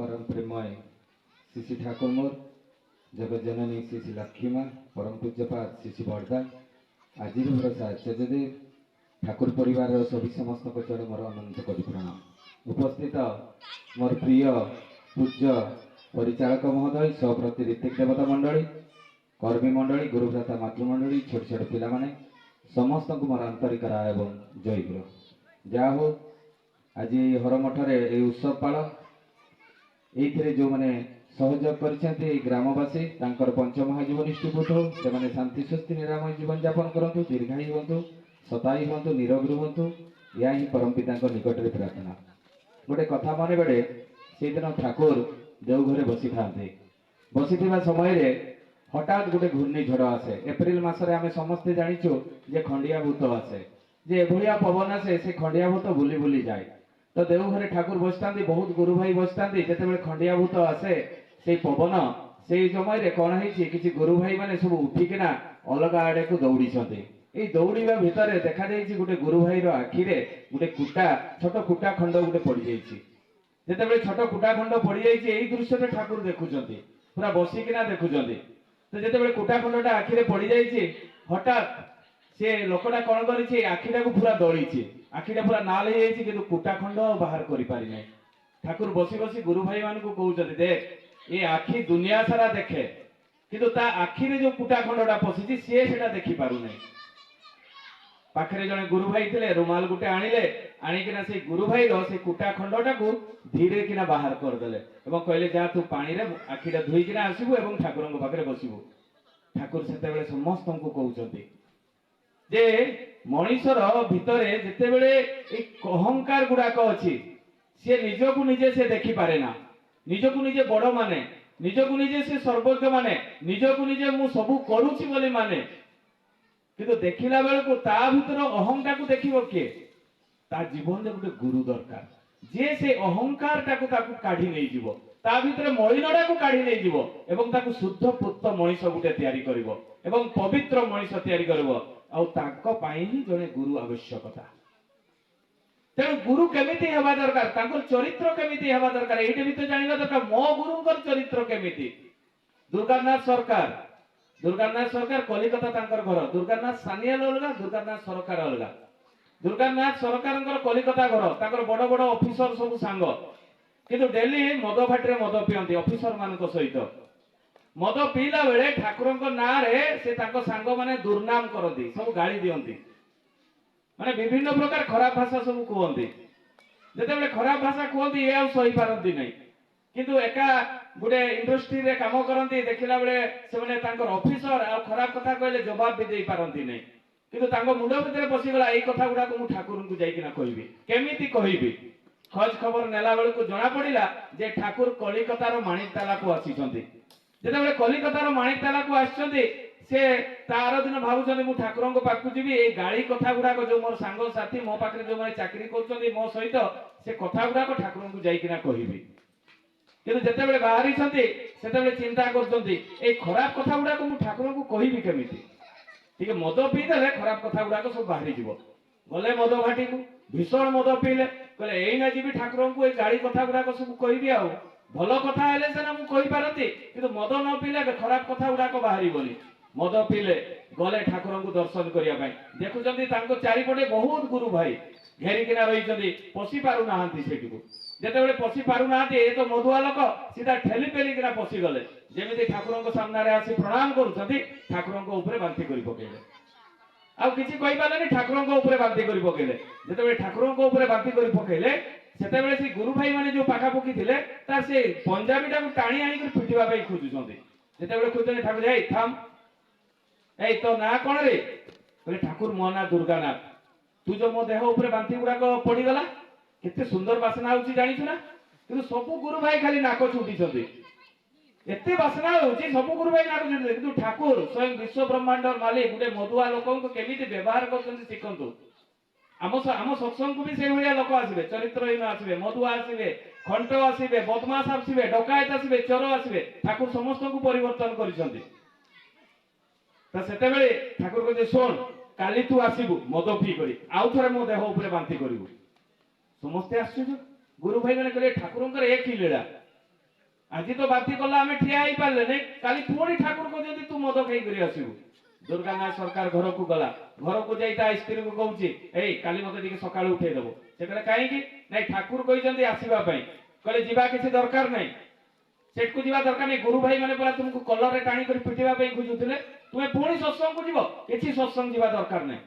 परम प्रेमय श्री ठाकुर मोर जगत जननी श्री लक्ष्मी माँ परम पूज्यपाद श्री बड़दा आज आचार्यदेव ठाकुर परिवार सभी समस्त चरण मोर अनंत कोटि प्रणाम। उपस्थित मोर प्रिय पूज्य परिचालक महोदय सप्रति ऋतिक देवता मंडली कर्मी मंडली गुरुभ्राता मातृमंडली छोट छोट पिला माने समस्त को मोर आंतरिक राय एवं जय गुरु जा हो। आज हरमठरे उत्सव पाल ये जो मैंने सहयोग कर ग्रामवासी पंचमहाजीवनिष्ठभूत हो से शांति सुस्ति निरामय जीवन यापन करूँ दीर्घायु हूँ शतायु हूँ निरोगी हूँ या ही परम पिता निकट में प्रार्थना। गोटे कथा मन बेड़े से दिन ठाकुर देवघरे बसी था बसी समय हठात गोटे घूर्णिझड़ आसे एप्रिल मसरे आम समस्ते जाचु जे खंडिया भूत आसे जे एभलिया पवन आसे से खंडिया भूत बुली बुली जाए तो देवघरे ठाकुर बसता बहुत गुरु भाई बसता जिते खंडिया भूत आसे से पवन से समय कौन है कि गुरु भाई मैंने सब उठिकिना अलग आड़े को दौड़ी दौड़ा भितर देखा गोटे गुरु भाई आखिरे गोटे कुटा छोट कुटा खंड गोटे पड़ जाते छोट कुटा खंड पड़ जाए दृश्य ठाकुर देखुं पूरा बसिकिना देखुं तो जिते कुटा खंडा आखिरे पड़ जाए हठात से लोकटा कौन कर आखिटा को पूरा दड़ी आखिटा पूरा नाल हो जाए कि कुटा खंड बाहर कर पारि ना। ठाकुर बसी बसी गुरु भाई मान को कहते देख ये आखि दुनिया सारा देखे किंतु ता आखिरे जो कुटा खंडा पशिची सी से देखी पारु नहीं। पाखरे जने गुरु भाई थे रुमाल गुटे आनिले आनिकिना से गुरु भाई से कुटा खंडटा को धीरे किना बाहर करदेले एवं कहले जा तू पानी रे आखिटा धोईकिना आसबु एवं ठाकुर पाखे बसबु। ठाकुर से समस्त को कहते जे मनीषर भितरे जिते बड़े अहंकार गुड़ाक अच्छी सी निजक निजे से देखी पारे ना निजक निजे बड़ माने निजक निजे से सर्वज्ञ माने निजक निजे मु सबू करूची बोली माने किंतु देखिला बेलू ता भीतर अहंकार को देखिबो किए ता जीवन में गोटे गुरु दरकार जे से अहंकार टाकू ताकू काढी नै जीवो ता भीतर मलिनडा को काढी नै जीवो एवं ताकू शुद्ध पुत्र मनीष गुटे तैयारी करिवो एवं पवित्र मनीष तैयारी करिवो आउ ताको पाई ही जने गुरु आवश्यकता। तेणु गुरु केमिति हेबा दरकार तांकर चरित्र केमिति हेबा दरकार एइटे भी तो जानिबा दरकार मो गुरुंकर चरित्र केमिति। दुर्गानाथ सरकार कलिकता तांकर घर दुर्गानाथ सानियाल अलगा दुर्गानाथ सरकार अलगा दुर्गानाथ सरकार कलिकता घर तांकर बड़ बड़ ऑफिसर सब सांग किंतु डेली मद भाटी मद पियंती ऑफिसर मान सहित मद पीला बेले ठाकुर ना से सांग माने दुर्नाम करती सब गाड़ी दियंती माने विभिन्न प्रकार खराब भाषा सब कहते जिते खराब भाषा कहती ये आ सही पारती नहीं किंतु एका गोटे इंडस्ट्री रे काम करती देखला बेले से ऑफिसर आ खराब कथा कहले जवाब भी दे पारती नहीं किंतु मुंड भितर पशिगला यही कथा गुड़ा को ठाकुर को जाइकिना कहबी केमिति कहबी खोज खबर नेला बेलू जना पड़ा जे ठाकुर कलिकतार माणिकताला को आसीचंती जिते कलिकतार माणिकताला को आसचंती से तार दिन भावुं मु ठाकुर पाखु जी ये गाड़ी कथा गुड़ाक जो मोर सांग साथी मो पाखे जो मैंने चाकरी कर मो सहित से कथा गुड़ाक ठाकुर को जाइकिना कहबी किंतु जिते बाहरी से चिंता कर खराब कथा गुड़ाक मु ठाकुर को कहबी केमिति मद पीदे खराब कथा गुड़ाक सब बाहरी जीव गले मद भाटी को भीषण मद पीले कहले एना जी ठाकुर को गाड़ी कथा गुड़ाक सब कहबी आ भल कथा हेले से ना मु कहि पारती किंतु मद न पीले खराब कथा गुड़ाक बाहरी बोली मद पीले गले ठाकुर को दर्शन करने देखुं चारिपटे बहुत गुरु भाई घेरिकिना रही पशि पारु ना जिते पशि पारु ना ये तो मधुआ लोक सीधा ठेली पेलिकिना पशि गले जमी ठाकुर सामने आसी प्रणाम करुँच ठाकुर बांति कर पकेले आउ किसी कहीपारे ठाकुर बांति कर पकेले जिते ठाकुर बांति कर पकेले से गुरु भाई माने जो पाखापाखि थे से पंजाबी टाक टाणी आनी पिटिबा खोजुंट जिते खोजते ठाकुर जाए थाम ए तो ना कौन रे बोले ठाकुर मो ना दुर्गानाथ तू जो मो देह उपर बांति गुड़ाक पड़गला केते सुंदर बासना होची जानिछु ना किंतु सब गुरु भाई खाली नाक छुटी एते बासना होची सब गुरु भाई नाक छुटी किंतु ठाकुर स्वयं विश्व ब्रह्मांडर मालिक गुटे मधुआ लोक केमिति व्यवहार करछन्ती शिखंतु आम सत्संग को भी से भाया लोक आसबे चरित्रहीन आसबे मधुआ आसबे खंट आसबे बदमाश आसबे डकायत आसबे चोर आसबे ठाकुर समस्त को परिवर्तन करिसन्ती से ठाकुर कहते शुण काली तू आसबू मद पी कर आउ थे मो देह बांति करू समस्ते आश्चर्य गुरु भाई मैंने कहले ठाकुर एक ही लीला आज तो बाती कला आम ठिया ही पारे नहीं काली पुणी ठाकुर को जब तू मद खाई आसबू दुर्गानाथ सरकार घर को गला घर को जाई स्त्री को कहूँ ए काली मत सका उठेदेव से कहले कहीं ना ठाकुर कहते आसवाई कहले जीवा किसी दरकार नहीं सेठ को जीवा दरकार नहीं गुरु भाई मैंने तुमको कलर टाणी कर पिटिया खोजुले तुम्हें पुणी सत्संग को जीव कि सत्संग जीवा दरकार नहीं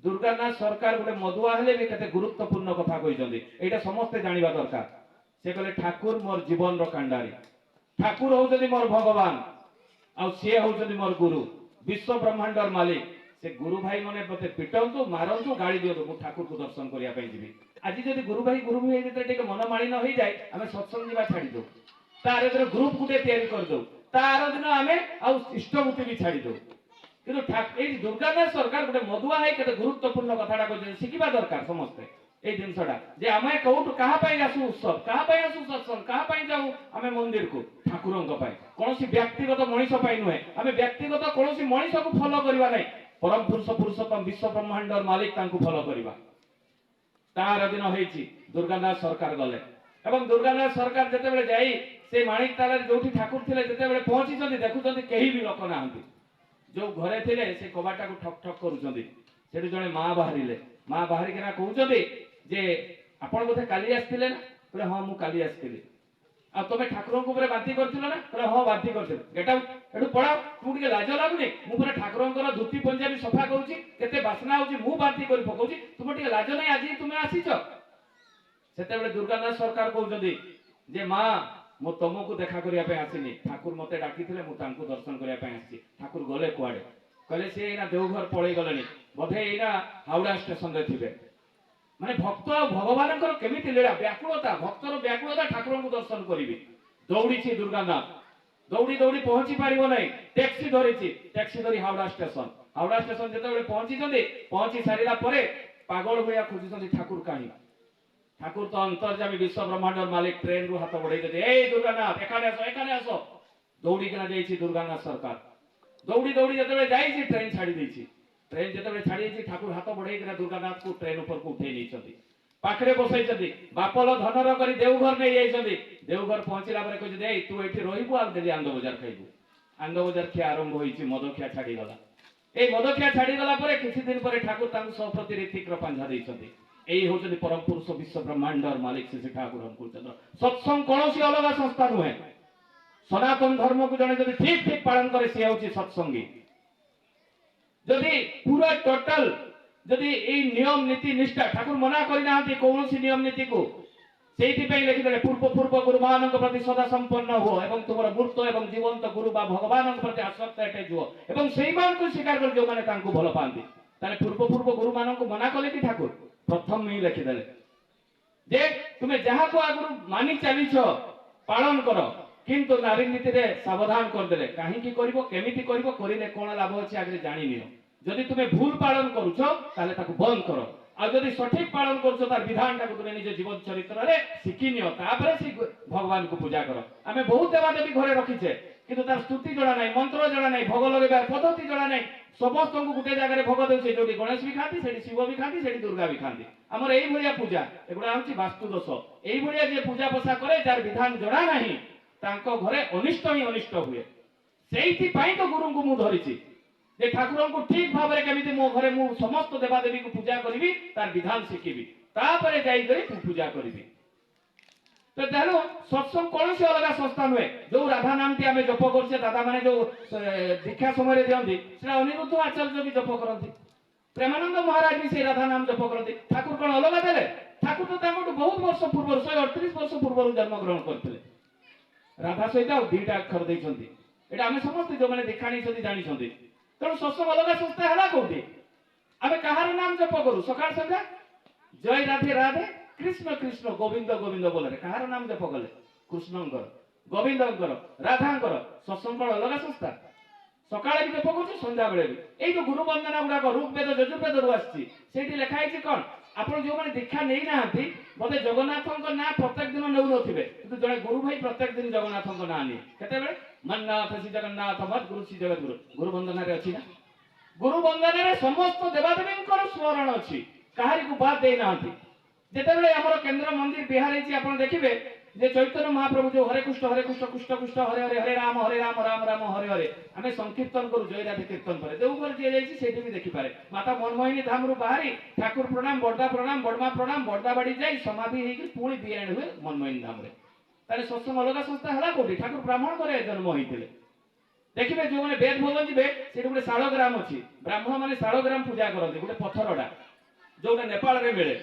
दुर्गानाथ सरकार गोटे मदुआ हेले भी केते गुरुत्वपूर्ण कथा कहते यहाँ समस्ते जानवा दरकार से कहले ठाकुर मोर जीवन रंडारी ठाकुर होउछन्ति मोर भगवान आ सी होउछन्ति मोर गुरु विश्व ब्रह्मांडर मालिक से गुरु भाई मैंने मते पिटंतु मारंतु गाड़ी दियो मु ठाकुर को दर्शन करिया पई जीवी आज जदि गुरु भाई टिके मन माली न होई जाय आमे सत्संग जीवा छाड़ी दो तार एतर ग्रुप गुटे तयारी कर दो तार दिन आमे आ इष्टभूति भी छाड़ी दो किंतु दुर्गानाथ सरकार गोटे मदुआ है केते गुरुत्वपूर्ण कथाटा कहते शिखिबा दरकार समस्ते ए जिनसटा जे आमे कोउट कहा पई आसु उत्सव कहा पई आसु सत्संग कहा पई जाऊ आमे मंदिर को ठाकुरंग पई कोनोसी व्यक्तिगत मनीष पई नुहे आमे व्यक्तिगत कोनोसी मनीष को फॉलो करबा नै परम पुरुष पुरुषोत्तम विश्व ब्रह्मांडर मालिक तांको फॉलो करबा तार दिन होईची दुर्गानाथ सरकार गले एवं दुर्गानाथ सरकार जते बेले जाई से माणिक ताला जोठी ठाकुर थिले जते बेले पहुंची छथि देखुछथि केही भी लोक नाहंती जो घरे थिले से कबाटा को ठक ठक करूछथि सेठी जणे मां बाहरिले मां बाहरी केना कहउछथि जे आपण बोधे काली आस्तिले ना कहले हां मु काली आस्तिली आ तमे ठाकुरन को ऊपर बांती करथिलो ना कहले हां बांती करथिलो गेटा एडु पळा तू टिके लाज लागुनी मु पूरा ठाकुरन कर धोती पंजाबी सफा करूची केते बासना होची मु बांती कर पकोची तुम टिके लाज नै आजी तुमे आसीछ सेते बेले दुर्गानाथ सरकार कहउछथि जे मां मु तुमको देखा करिया पे आसीनी ठाकुर मते डाकिथिले मु तांको दर्शन करिया पे आसी ठाकुर गले कुआडे कहले से एना देवघर पळै गलेनी बोधे एना हावड़ा स्टेशन रे थिबे माने भक्त भगवान केमिति लीला व्याकुलता भक्तर व्याकुलता ठाकुर को दर्शन करी दौड़ी दुर्गानाथ दौड़ी दौड़ी पहुंची पारिब नहीं टैक्सी धरी हावड़ा स्टेशन जिते पहुंची सारा पागल भाया खोजुंट ठाकुर कहीं ठाकुर तो अंतर्जामी विश्व ब्रह्मांडर मालिक ट्रेन रु हाथ बढ़े ए दुर्गानाथ एखाने आस दौड़ीकिना जाइए दुर्गानाथ सरकार दौड़ी दौड़ी जो जाइए ट्रेन छाड़ी देछि ट्रेन जिते छाड़ी ठाकुर हाथ बढ़े दुर्गानाथ को ट्रेन ऊपर को उठे नहीं पाखरे बसई बापल धनर कर देवघर नहीं जाइए देवघर पहुंचला कहते तू ये रही आदि आंद बजार खाइबू आंद बजार खिया आरंभ होती मद खिया छाड़ीगला ये मद खिया छाड़ीगला किसी दिन पर ठाकुर सप्रति ऋतिक पांझा देते यही हूँ परम पुरुष विश्व ब्रह्मांडर मालिक श्री ठाकुर सत्संग कौन सी अलग संस्था नुहे सनातन धर्म को जड़े जब ठीक ठीक पालन करे सी हूँ सत्संगी जदि पूरा टोटल जदि नियम नीति निष्ठा ठाकुर मना करना कौन सी नियम नीति को से लिखिदे पूर्व पूर्व गुरु मान प्रति सदा संपन्न हो एवं तुम मूर्त एवं जीवंत गुरु बा भगवान प्रति आसक्त अटैच हो एवं से स्वीकार कर जो मैंने भल पाती पूर्व पूर्व गुरु मान को मना कले कि ठाकुर प्रथम ही लिखिदे जे तुम्हें जहाँ को आगु मानि चलीछ पालन कर किंतु नारी नीति रे सावधान करदे कहीं केमिति करिले कौन लाभ अच्छे आगे जानी नियो जदि तुम्हें भूल पालन करुछ ताले ताकु बंद करो आ जदि सठिक पालन करुछ तार विधान टाकु तुम्हें निज जीवन चरित्र रे शिखि नियो तापरे से भगवान को पूजा करो आमे बहुत देवादेवी घरे रखीछे किंतु तार स्तुति जणा नाही मंत्र जणा नाही भोग लगेबा पद्धति जणा नाही समस्त को गुटे जगह भोग देउछे जोडी गणेश भी खाती सेठी शिव भी खाती सेठी दुर्गा भी खाती हमर एई भलिया पूजा एगुडा होछि वास्तु दोष एई भलिया जे पूजा पसा करे जार विधान जणा नाही तांको घरे अनिष्ट ही अनिष्ट हुए सेइति पई तो गुरु को मु धरिछि जे ठाकुर को ठीक भाव में केमिति मो घरे मु समस्त देवादेवी को पूजा करी तार विधान शिखिबी तापरे जाई करी पूजा करी तो तेणु सत्संग कौन सी अलग संस्था नुहे जो राधा नाम टी आम जप कर दादा मैंने जो दीक्षा समय दिखती से अनिरुद्ध आचार्य भी जप करती प्रेमानंद महाराज भी से राधा नाम जप करती ठाकुर कौन अलग देले ठाकुर तो बहुत वर्ष पूर्व 138 वर्ष पूर्व जन्म ग्रहण करते राधा सहित दुईटा अक्षर देते ये आम समस्त जो मैंने दीक्षा नहीं जानी तेणु सत्संग अलग संस्था है कौटी आम कहार नाम जप करूँ सकाल संध्या जय राधे राधे कृष्ण कृष्ण गोविंद गोविंद बोले कहार नाम जप कले कृष्णंकर गोविंदंकर राधांकर सत्संग अलग संस्था सकाଳେ ବି ଜପ କରୁଛି ସନ୍ଧ୍ୟା ବେଳେ ବି ଏଇ ଯୋଉ ଗୁରୁ ବନ୍ଦନା ଗୁଡାକ ଋଗ୍ବେଦ ଯଜୁର୍ବେଦରୁ ଆସିଛି ସେଇଠି ଲେଖା ହେଇଛି କଣ ଆପଣ ଯୋଉମାନେ ଦୀକ୍ଷା ନେଇନାହାନ୍ତି ବୋଧେ ଜଗନ୍ନାଥଙ୍କ ନାଁ ପ୍ରତ୍ୟେକ ଦିନ ନେଉନଥିବେ କିନ୍ତୁ ଜଣେ ଗୁରୁ ଭାଇ ପ୍ରତ୍ୟେକ ଦିନ ଜଗନ୍ନାଥଙ୍କ ନାଁ ନିଏ କେତେବେଳେ ମନ୍ନାଥ ଶ୍ରୀ ଜଗନ୍ନାଥ ମତ ଗୁରୁ ଶ୍ରୀ ଜଗତଗୁରୁ ଗୁରୁ ବନ୍ଦନାରେ ଅଛି ନା ଗୁରୁ ବନ୍ଦନାରେ ସମସ୍ତ ଦେବାଦେବୀଙ୍କର ସ୍ମରଣ ଅଛି କାହାରିକୁ ବାଦ ଦେଇନାହାନ୍ତି ଯେତେବେଳେ ଆମର କେନ୍ଦ୍ର ମନ୍ଦିର ବିହାର ହେଇଛି ଆପଣ ଦେଖିବେ যে চৈতন্য মহাপ্রভু যে হরে কৃষ্ণ কৃষ্ণ কৃষ্ণ হরে হরে হরে রাম রাম রাম হরে হরে আমি সংকীর্তন কରୁ জয় রাধে কীর্তন করে দেওঘর ଯିଏ ଯାଇଛି ସେଇଠି ବି ଦେଖିପାରେ ମାତା ମନମୋହିନୀ ଧାମରୁ ବାହାରି ଠାକୁର ପ୍ରଣାମ ବଡମା ପ୍ରଣାମ ବଡଦା ବାଡି ଯାଇ ସମାଧି ହେଇକି ପୁଣି ବିଆଣ ହୁଏ ମନମୋହିନୀ ଧାମରେ। ତାହେଲେ ସତ୍ସଙ୍ଗ ଅଲଗା ସଂସ୍ଥା ହେଲା କୋଉଠି? ଠାକୁର ବ୍ରାହ୍ମଣ ଘରେ ଜନ୍ମ ହେଇଥିଲେ। ଦେଖିବେ ଯୋଉମାନେ ବେଦ ଭୋଗ ଯିବେ ସେଠି ଗୋଟେ ଶାଳଗ୍ରାମ ଅଛି, ବ୍ରାହ୍ମଣ ମାନେ ଶାଳଗ୍ରାମ ପୂଜା କରନ୍ତି, ଗୋଟେ ପଥରଟା ଯୋଉଟା ନେପାଳରେ ମିଳେ।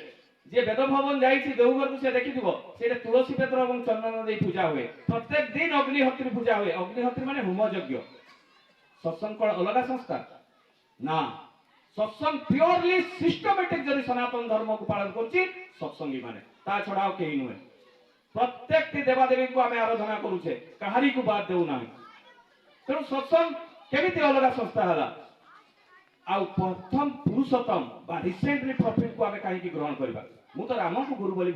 ଯିଏ ବେଦ ଭବନ ଯାଇଛି ଦେଉଘରକୁ ସେ ଦେଖିଥିବ ସେଇଟା ତୁଳସୀ ପତ୍ର ଏବଂ ଚନ୍ଦନ ଦେଇ ପୂଜା ହୁଏ। ପ୍ରତ୍ୟେକ ଦିନ ଅଗ୍ନିହୋତ୍ରୀ ପୂଜା ହୁଏ। ଅଗ୍ନିହୋତ୍ରୀ ମାନେ ହୋମ ଯଜ୍ଞ। ସତ୍ସଙ୍ଗ କଣ ଅଲଗା ସଂସ୍ଥା? ନା, ସତ୍ସଙ୍ଗ ପିଓରଲି ସିଷ୍ଟମେଟିକ ଯଦି ସନାତନ ଧର୍ମକୁ ପାଳନ କରୁଛି ସତ୍ସଙ୍ଗୀ ମାନେ, ତା ଛଡା ଆଉ କେହି ନୁହେଁ। ପ୍ରତ୍ୟେକଟି ଦେବାଦେବୀଙ୍କୁ ଆମେ ଆରାଧନା କରୁଛେ, କାହାରିକୁ ବାଦ ଦେଉନାହିଁ। ତେଣୁ ସତ୍ସଙ୍ଗ କେମିତି ଅଲଗା ସଂସ୍ଥା ହେଲା? ଆଉ ପ୍ରଥମ ପୁରୁଷୋତ୍ତମ ବା ରିସେଣ୍ଟଲି ପ୍ରଫିଟକୁ ଆମେ କାହିଁକି ଗ୍ରହଣ କରିବା? ମୁଁ ତ ରାମଙ୍କୁ ଗୁରୁ ବୋଲି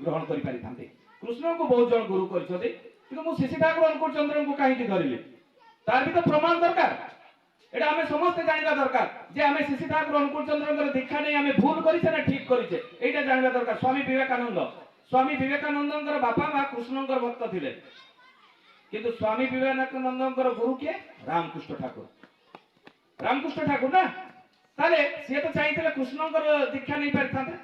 ଗ୍ରହଣ କରିପାରିଥାନ୍ତି, କୃଷ୍ଣଙ୍କୁ ବହୁତ ଜଣ ଗୁରୁ କରିଛନ୍ତି, କିନ୍ତୁ ମୁଁ ଶିଶି ଠାକୁର ଅନୁକୂଳ ଚନ୍ଦ୍ରଙ୍କୁ କାହିଁକି ଧରିଲି? ତାର ବି ତ ପ୍ରମାଣ ଦରକାର। এটা ଆମେ ସମସ୍ତେ ଜାଣିବା ଦରକାର ଯେ ଆମେ ଶିଶି ଠାକୁର ଅନୁକୂଳ ଚନ୍ଦ୍ରଙ୍କର ଦୀକ୍ଷା ନେଇ ଆମେ ଭୁଲ କରିଛେ ନା ଠିକ କରିଛେ, ଏଇଟା ଜାଣିବା ଦରକାର। ସ୍ୱାମୀ ବିବେକାନନ୍ଦଙ୍କର ବାପା ମା କୃଷ୍ଣଙ୍କର ଭକ୍ତ ଥିଲେ, କିନ୍ତୁ ସ୍ୱାମୀ ବିବେକାନନ୍ଦଙ୍କର ଗୁରୁ କିଏ? ରାମକୃଷ୍ଣ ଠାକୁର। ରାମକୃଷ୍ଣ ଠାକୁର ନା, ତାହେଲେ ସିଏ ତ ଚାହିଁଥିଲେ କୃଷ୍ଣଙ୍କର ଦୀକ୍ଷା ନେଇ ପାରିଥାନ୍ତେ,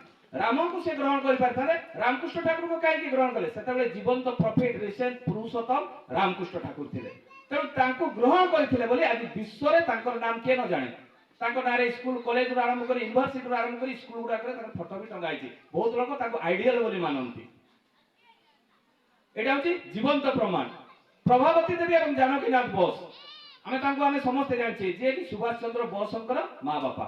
ରାମଙ୍କୁ ସେ ଗ୍ରହଣ କରିପାରିଥାନ୍ତେ। ରାମକୃଷ୍ଣ ଠାକୁରଙ୍କୁ କାହିଁକି ଗ୍ରହଣ କଲେ? ସେତେବେଳେ ଜୀବନ୍ତ ପ୍ରଫିଟ ରିସେଣ୍ଟ ପୁରୁଷୋତ୍ତମ ରାମକୃଷ୍ଣ ଠାକୁର ଥିଲେ। ତେଣୁ ତାଙ୍କୁ ଗ୍ରହଣ କରିଥିଲେ ବୋଲି ଆଜି ବିଶ୍ୱରେ ତାଙ୍କର ନାମ କିଏ ନ ଜାଣେ। ତାଙ୍କ ନାଁରେ ସ୍କୁଲ କଲେଜରୁ ଆରମ୍ଭ କରି ୟୁନିଭର୍ସିଟିରୁ ଆରମ୍ଭ କରି ସ୍କୁଲ ଗୁଡାକରେ ତାଙ୍କ ଫଟୋ ବି ଟଙ୍ଗା ହେଇଛି। ବହୁତ ଲୋକ ତାଙ୍କୁ ଆଇଡିଆଲ ବୋଲି ମାନନ୍ତି। এটা হচ্ছে জীবন্ত প্রমাণ। প্রভাবতী দেবী এবং জানকীনাথ বোস, আমি তাଙ୍କୁ ଆମେ ସମସ୍ତେ ଜାଣିଛେ ଯେ କି ସୁଭାଷ ଚନ୍ଦ୍ର ବୋଷଙ୍କର ମା ବାପା।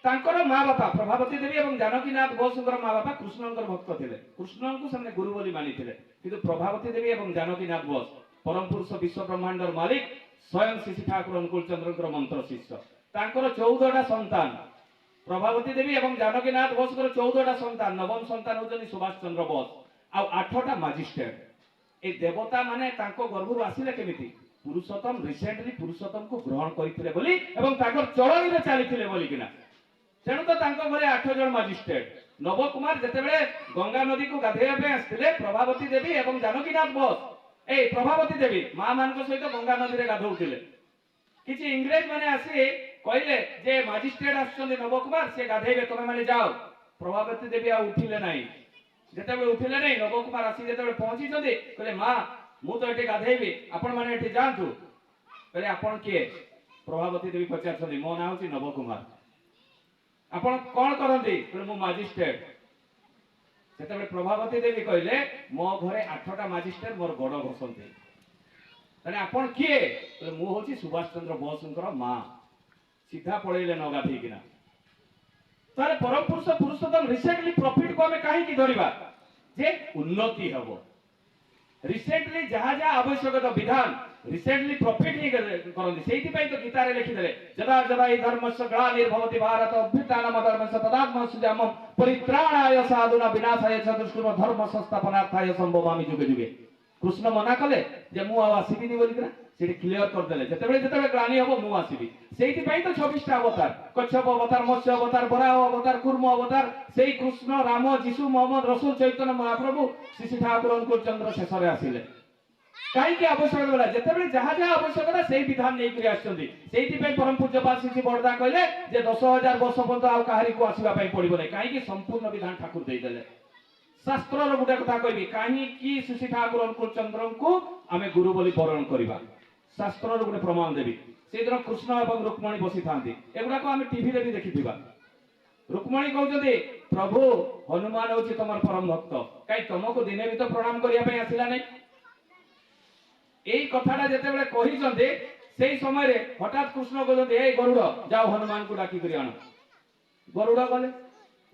ତାଙ୍କର ମା ବାପା ପ୍ରଭାବତୀ ଦେବୀ ଏବଂ ଜାନକୀନାଥ ବୋଷଙ୍କର ମା ବାପା କୃଷ୍ଣଙ୍କର ଭକ୍ତ ଥିଲେ। କୃଷ୍ଣଙ୍କୁ ସେମାନେ ଗୁରୁ ବୋଲି ମାନିଥିଲେ। କିନ୍ତୁ ପ୍ରଭାବତୀ ଦେବୀ ଏବଂ ଜାନକୀନାଥ ବୋଷ ପରମ ପୁରୁଷ ବିଶ୍ୱ ବ୍ରହ୍ମାଣ୍ଡର ମାଲିକ ସ୍ୱୟଂ ଶିଶି ଠାକୁର ଅନୁକୂଳ ଚନ୍ଦ୍ରଙ୍କର ମନ୍ତ୍ର ଶିଷ୍ୟ। ତାଙ୍କର 14ଟା ସନ୍ତାନ, ପ୍ରଭାବତୀ ଦେବୀ ଏବଂ ଜାନକୀନାଥ ବୋଷଙ୍କର 14ଟା ସନ୍ତାନ। ନବମ ସନ୍ତାନ ହେଉଛନ୍ତି ସୁଭାଷ ଚନ୍ଦ୍ର ବୋଷ ଆଉ 8ଟା ମାଜିଷ୍ଟ୍ରେଟ। এই দেবতা মানে তাଙ୍କ গর্ভରୁ ଆସିଲେ କେମିତି? ପୁରୁଷୋତ୍ତମ ରିସେଣ୍ଟଲି ପୁରୁଷୋତ୍ତମକୁ ଗ୍ରହଣ କରିଥିଲେ ବୋଲି ଏବଂ ତାଙ୍କର ଚଳଣିରେ ଚାଲିଥିଲେ ବୋଲିକିନା। ତେଣୁ ତ ତାଙ୍କ ଘରେ 8 ଜଣ ମାଜିଷ୍ଟ୍ରେଟ। ନବକୁମାର ଯେତେବେଳେ ଗଙ୍ଗା ନଦୀକୁ ଗାଧୋଇବା ପାଇଁ ଆସିଥିଲେ, ପ୍ରଭାବତୀ ଦେବୀ ଏବଂ ଜାନକୀନାଥ ବୋଷ এই ପ୍ରଭାବତୀ ଦେବୀ ମା ମାନଙ୍କ ସହିତ ଗଙ୍ଗା ନଦୀରେ ଗାଧୋଉଥିଲେ। କିଛି ଇଂରେଜ ମାନେ ଆସି କହିଲେ ଯେ ମାଜିଷ୍ଟ୍ରେଟ ଆସୁଛନ୍ତି ନବକୁମାର, ସେ ଗାଧେଇବେ, ତମେ ମାନେ ଯାଅ। ପ୍ରଭାବତୀ ଦେବୀ ଆଉ ଉଠିଲେ ନାହିଁ। ଯେତେବେଳେ ଉଠିଲେ ନାହିଁ, ନବକୁମାର ଆସି ଯେତେବେଳେ ପହଞ୍ଚିଛନ୍ତି କହିଲେ ମା ମୁଁ ତ ଏଠି ଗାଧେଇବି, ଆପଣ ମାନେ ଏଠି ଯାଆନ୍ତୁ। କହିଲେ ଆପଣ କିଏ? ପ୍ରଭାବତୀ ଦେବୀ ପଚାରୁଛନ୍ତି ମୋ ନାଁ ହେଉଛି ନବକୁମାର। ଆପଣ କଣ କରନ୍ତି? କହିଲେ ମୁଁ ମାଜିଷ୍ଟ୍ରେଟ। ସେତେବେଳେ ପ୍ରଭାବତୀ ଦେବୀ କହିଲେ ମୋ ଘରେ 8ଟା ମାଜିଷ୍ଟ୍ରେଟ ମୋର ଗୋଡ଼ ଘଷନ୍ତି। ତାହେଲେ ଆପଣ କିଏ? କହିଲେ ମୁଁ ହେଉଛି ସୁଭାଷ ଚନ୍ଦ୍ର ବୋଷଙ୍କର ମା। ସିଧା ପଳେଇଲେ ନ ଗାଧେଇକିନା। তাহলে পরম পুরুষ পুরুষোত্তম রিসেন্টলি প্রফিট কো আমি কাহিকি ধরিবা যে উন্নতি হব। রিসেন্টলি যাহা যাহা আবশ্যকতা বিধান রিসেন্টলি প্রফিট হি করନ୍ତି। সেইଥିପାଇଁ তো গীতারে লিখিদেলে যদা যদা হি ধর্মস্য গ্লানির্ভবতি ভারত অভ্যুত্থানম ধর্মস্য তদাত্মসৃজনম পরিত্রাণায় সাধুনা বিনাশায় চ দুষ্কৃতম ধর্ম সংস্থাপনার্থায় সম্ভবামি যুগে যুগে। কৃষ্ণ মনা কলে যে ମୁଁ ଆଉ ଆସିବିନି ବୋଲିକିନା সেটি ক্লিয়ার କରିଦେଲେ। ଯେତେବେଳେ ଯେତେବେଳେ ଗ୍ଲାନି ହବ ମୁଁ ଆସିବି। ସେଇଥିପାଇଁ ତ 26ଟା ଅବତାର, କଚ୍ଛପ ଅବତାର, ମତ୍ସ୍ୟ ଅବତାର, ବରାହ ଅବତାର, କୁର୍ମ ଅବତାର, ସେଇ କୃଷ୍ଣ, ରାମ, ଯୀଶୁ, ମହମ୍ମଦ, ରସୁଲ, ଚୈତନ୍ୟ ମହାପ୍ରଭୁ, ଶିଶି ଠାକୁର ଅନୁକୂଳ ଚନ୍ଦ୍ର ଶେଷରେ ଆସିଲେ। କାହିଁକି ଆବଶ୍ୟକ ହେଲା? ଯେତେବେଳେ ଯାହା ଯାହା ଆବଶ୍ୟକତା ସେଇ ବିଧାନ ନେଇକରି ଆସିଛନ୍ତି। ସେଇଥିପାଇଁ ପରମ ପୂଜ୍ୟପାଦ ଶିଶି ବଡ଼ଦା କହିଲେ ଯେ 10,000 ବର୍ଷ ପର୍ଯ୍ୟନ୍ତ ଆଉ କାହାରିକୁ ଆସିବା ପାଇଁ ପଡିବ ନାହିଁ। କାହିଁକି? ସମ୍ପୂର୍ଣ୍ଣ ବିଧାନ ଠାକୁର ଦେଇଦେଲେ। ଶାସ୍ତ୍ରର ଗୋଟେ କଥା କହିବି, କାହିଁକି ଶିଶି ଠାକୁର ଅନୁକୂଳ ଚନ୍ଦ୍ରଙ୍କୁ ଆମେ ଗୁରୁ ବୋଲି ବରଣ କରିବା? ଶାସ୍ତ୍ରର ଗୋଟେ ପ୍ରମାଣ ଦେବି। ସେଇଦିନ କୃଷ୍ଣ ଏବଂ ରୁକ୍ମଣୀ ବସିଥାନ୍ତି। ଏଗୁଡାକ ଆମେ ଟିଭିରେ ବି ଦେଖିଥିବା। ରୁକ୍ମଣୀ କହୁଛନ୍ତି ପ୍ରଭୁ ହନୁମାନ ହେଉଛି ତମର ପରମ ଭକ୍ତ, କାହିଁ ତମକୁ ଦିନେ ବି ତ ପ୍ରଣାମ କରିବା ପାଇଁ ଆସିଲା ନାହିଁ। এই কথাটা যেତେବେଳେ କହିଛନ୍ତି সেই ସମୟରେ হঠাৎ কৃষ্ণ কହୁଛନ୍ତି এই গরুড় যাও হনুমানଙ୍କୁ ডাকিକରି ଆଣ। ଗରୁଡ଼ ଗଲେ,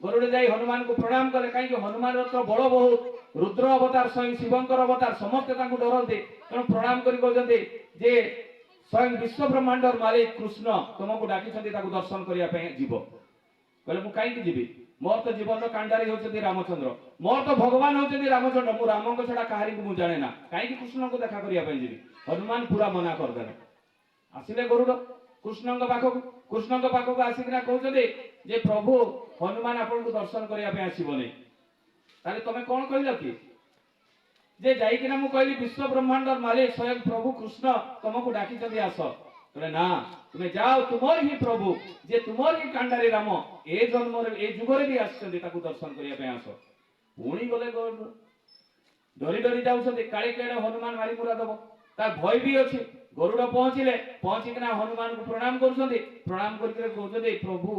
ଗରୁଡ଼ ଯାଇ ହନୁମାନଙ୍କୁ ପ୍ରଣାମ କଲେ। କାହିଁକି? ହନୁମାନର ତ ବଳ ବହୁତ, ରୁଦ୍ର ଅବତାର, ସ୍ୱୟଂ ଶିବଙ୍କର ଅବତାର, ସମସ୍ତେ ତାଙ୍କୁ ଡରନ୍ତି। ତେଣୁ ପ୍ରଣାମ କରି କହୁଛନ୍ତି ଯେ ସ୍ୱୟଂ ବିଶ୍ୱ ବ୍ରହ୍ମାଣ୍ଡର ମାଲିକ କୃଷ୍ଣ ତମକୁ ଡାକିଛନ୍ତି ତାକୁ ଦର୍ଶନ କରିବା ପାଇଁ ଯିବ। କହିଲେ ମୁଁ କାହିଁକି ଯିବି? ମୋର ତ ଜୀବନର କାଣ୍ଡାରୀ ହେଉଛନ୍ତି ରାମଚନ୍ଦ୍ର, ମୋର ତ ଭଗବାନ ହେଉଛନ୍ତି ରାମଚନ୍ଦ୍ର, ମୁଁ ରାମଙ୍କ ଛଡ଼ା କାହାରିକୁ ମୁଁ ଜାଣେ ନା, କାହିଁକି କୃଷ୍ଣଙ୍କୁ ଦେଖା କରିବା ପାଇଁ ଯିବି? ହନୁମାନ ପୁରା ମନା କରିଦେଲେ। ଆସିଲେ ଗରୁଡ଼ କୃଷ୍ଣଙ୍କ ପାଖକୁ, କୃଷ୍ଣଙ୍କ ପାଖକୁ ଆସିକିନା କହୁଛନ୍ତି ଯେ ପ୍ରଭୁ ହନୁମାନ ଆପଣଙ୍କୁ ଦର୍ଶନ କରିବା ପାଇଁ ଆସିବନି। ତାହେଲେ ତମେ କଣ କହିଲ କି? ଯେ ଯାଇକିନା ମୁଁ କହିଲି ବିଶ୍ୱ ବ୍ରହ୍ମାଣ୍ଡର ମାଲିକ ସ୍ୱୟଂ ପ୍ରଭୁ କୃଷ୍ଣ ତମକୁ ଡାକିଛନ୍ତି ଆସ। କହିଲେ ନା ତୁମେ ଯାଅ, ତୁମର ହିଁ ପ୍ରଭୁ ଯେ ତୁମର ହିଁ କାଣ୍ଡାରୀ ରାମ ଏ ଜନ୍ମରେ ଏ ଯୁଗରେ ବି ଆସିଛନ୍ତି, ତାକୁ ଦର୍ଶନ କରିବା ପାଇଁ ଆସ। ପୁଣି ଗଲେ ଡରି ଡରି ଯାଉଛନ୍ତି, କାଳେ କେଡେ ହନୁମାନ ମାରି ମୁରା ଦବ, ତା ଭୟ ବି ଅଛି। ଗରୁଡ ପହଞ୍ଚିଲେ, ପହଞ୍ଚିକିନା ହନୁମାନଙ୍କୁ ପ୍ରଣାମ କରୁଛନ୍ତି। ପ୍ରଣାମ କରିକି କହୁଛନ୍ତି ପ୍ରଭୁ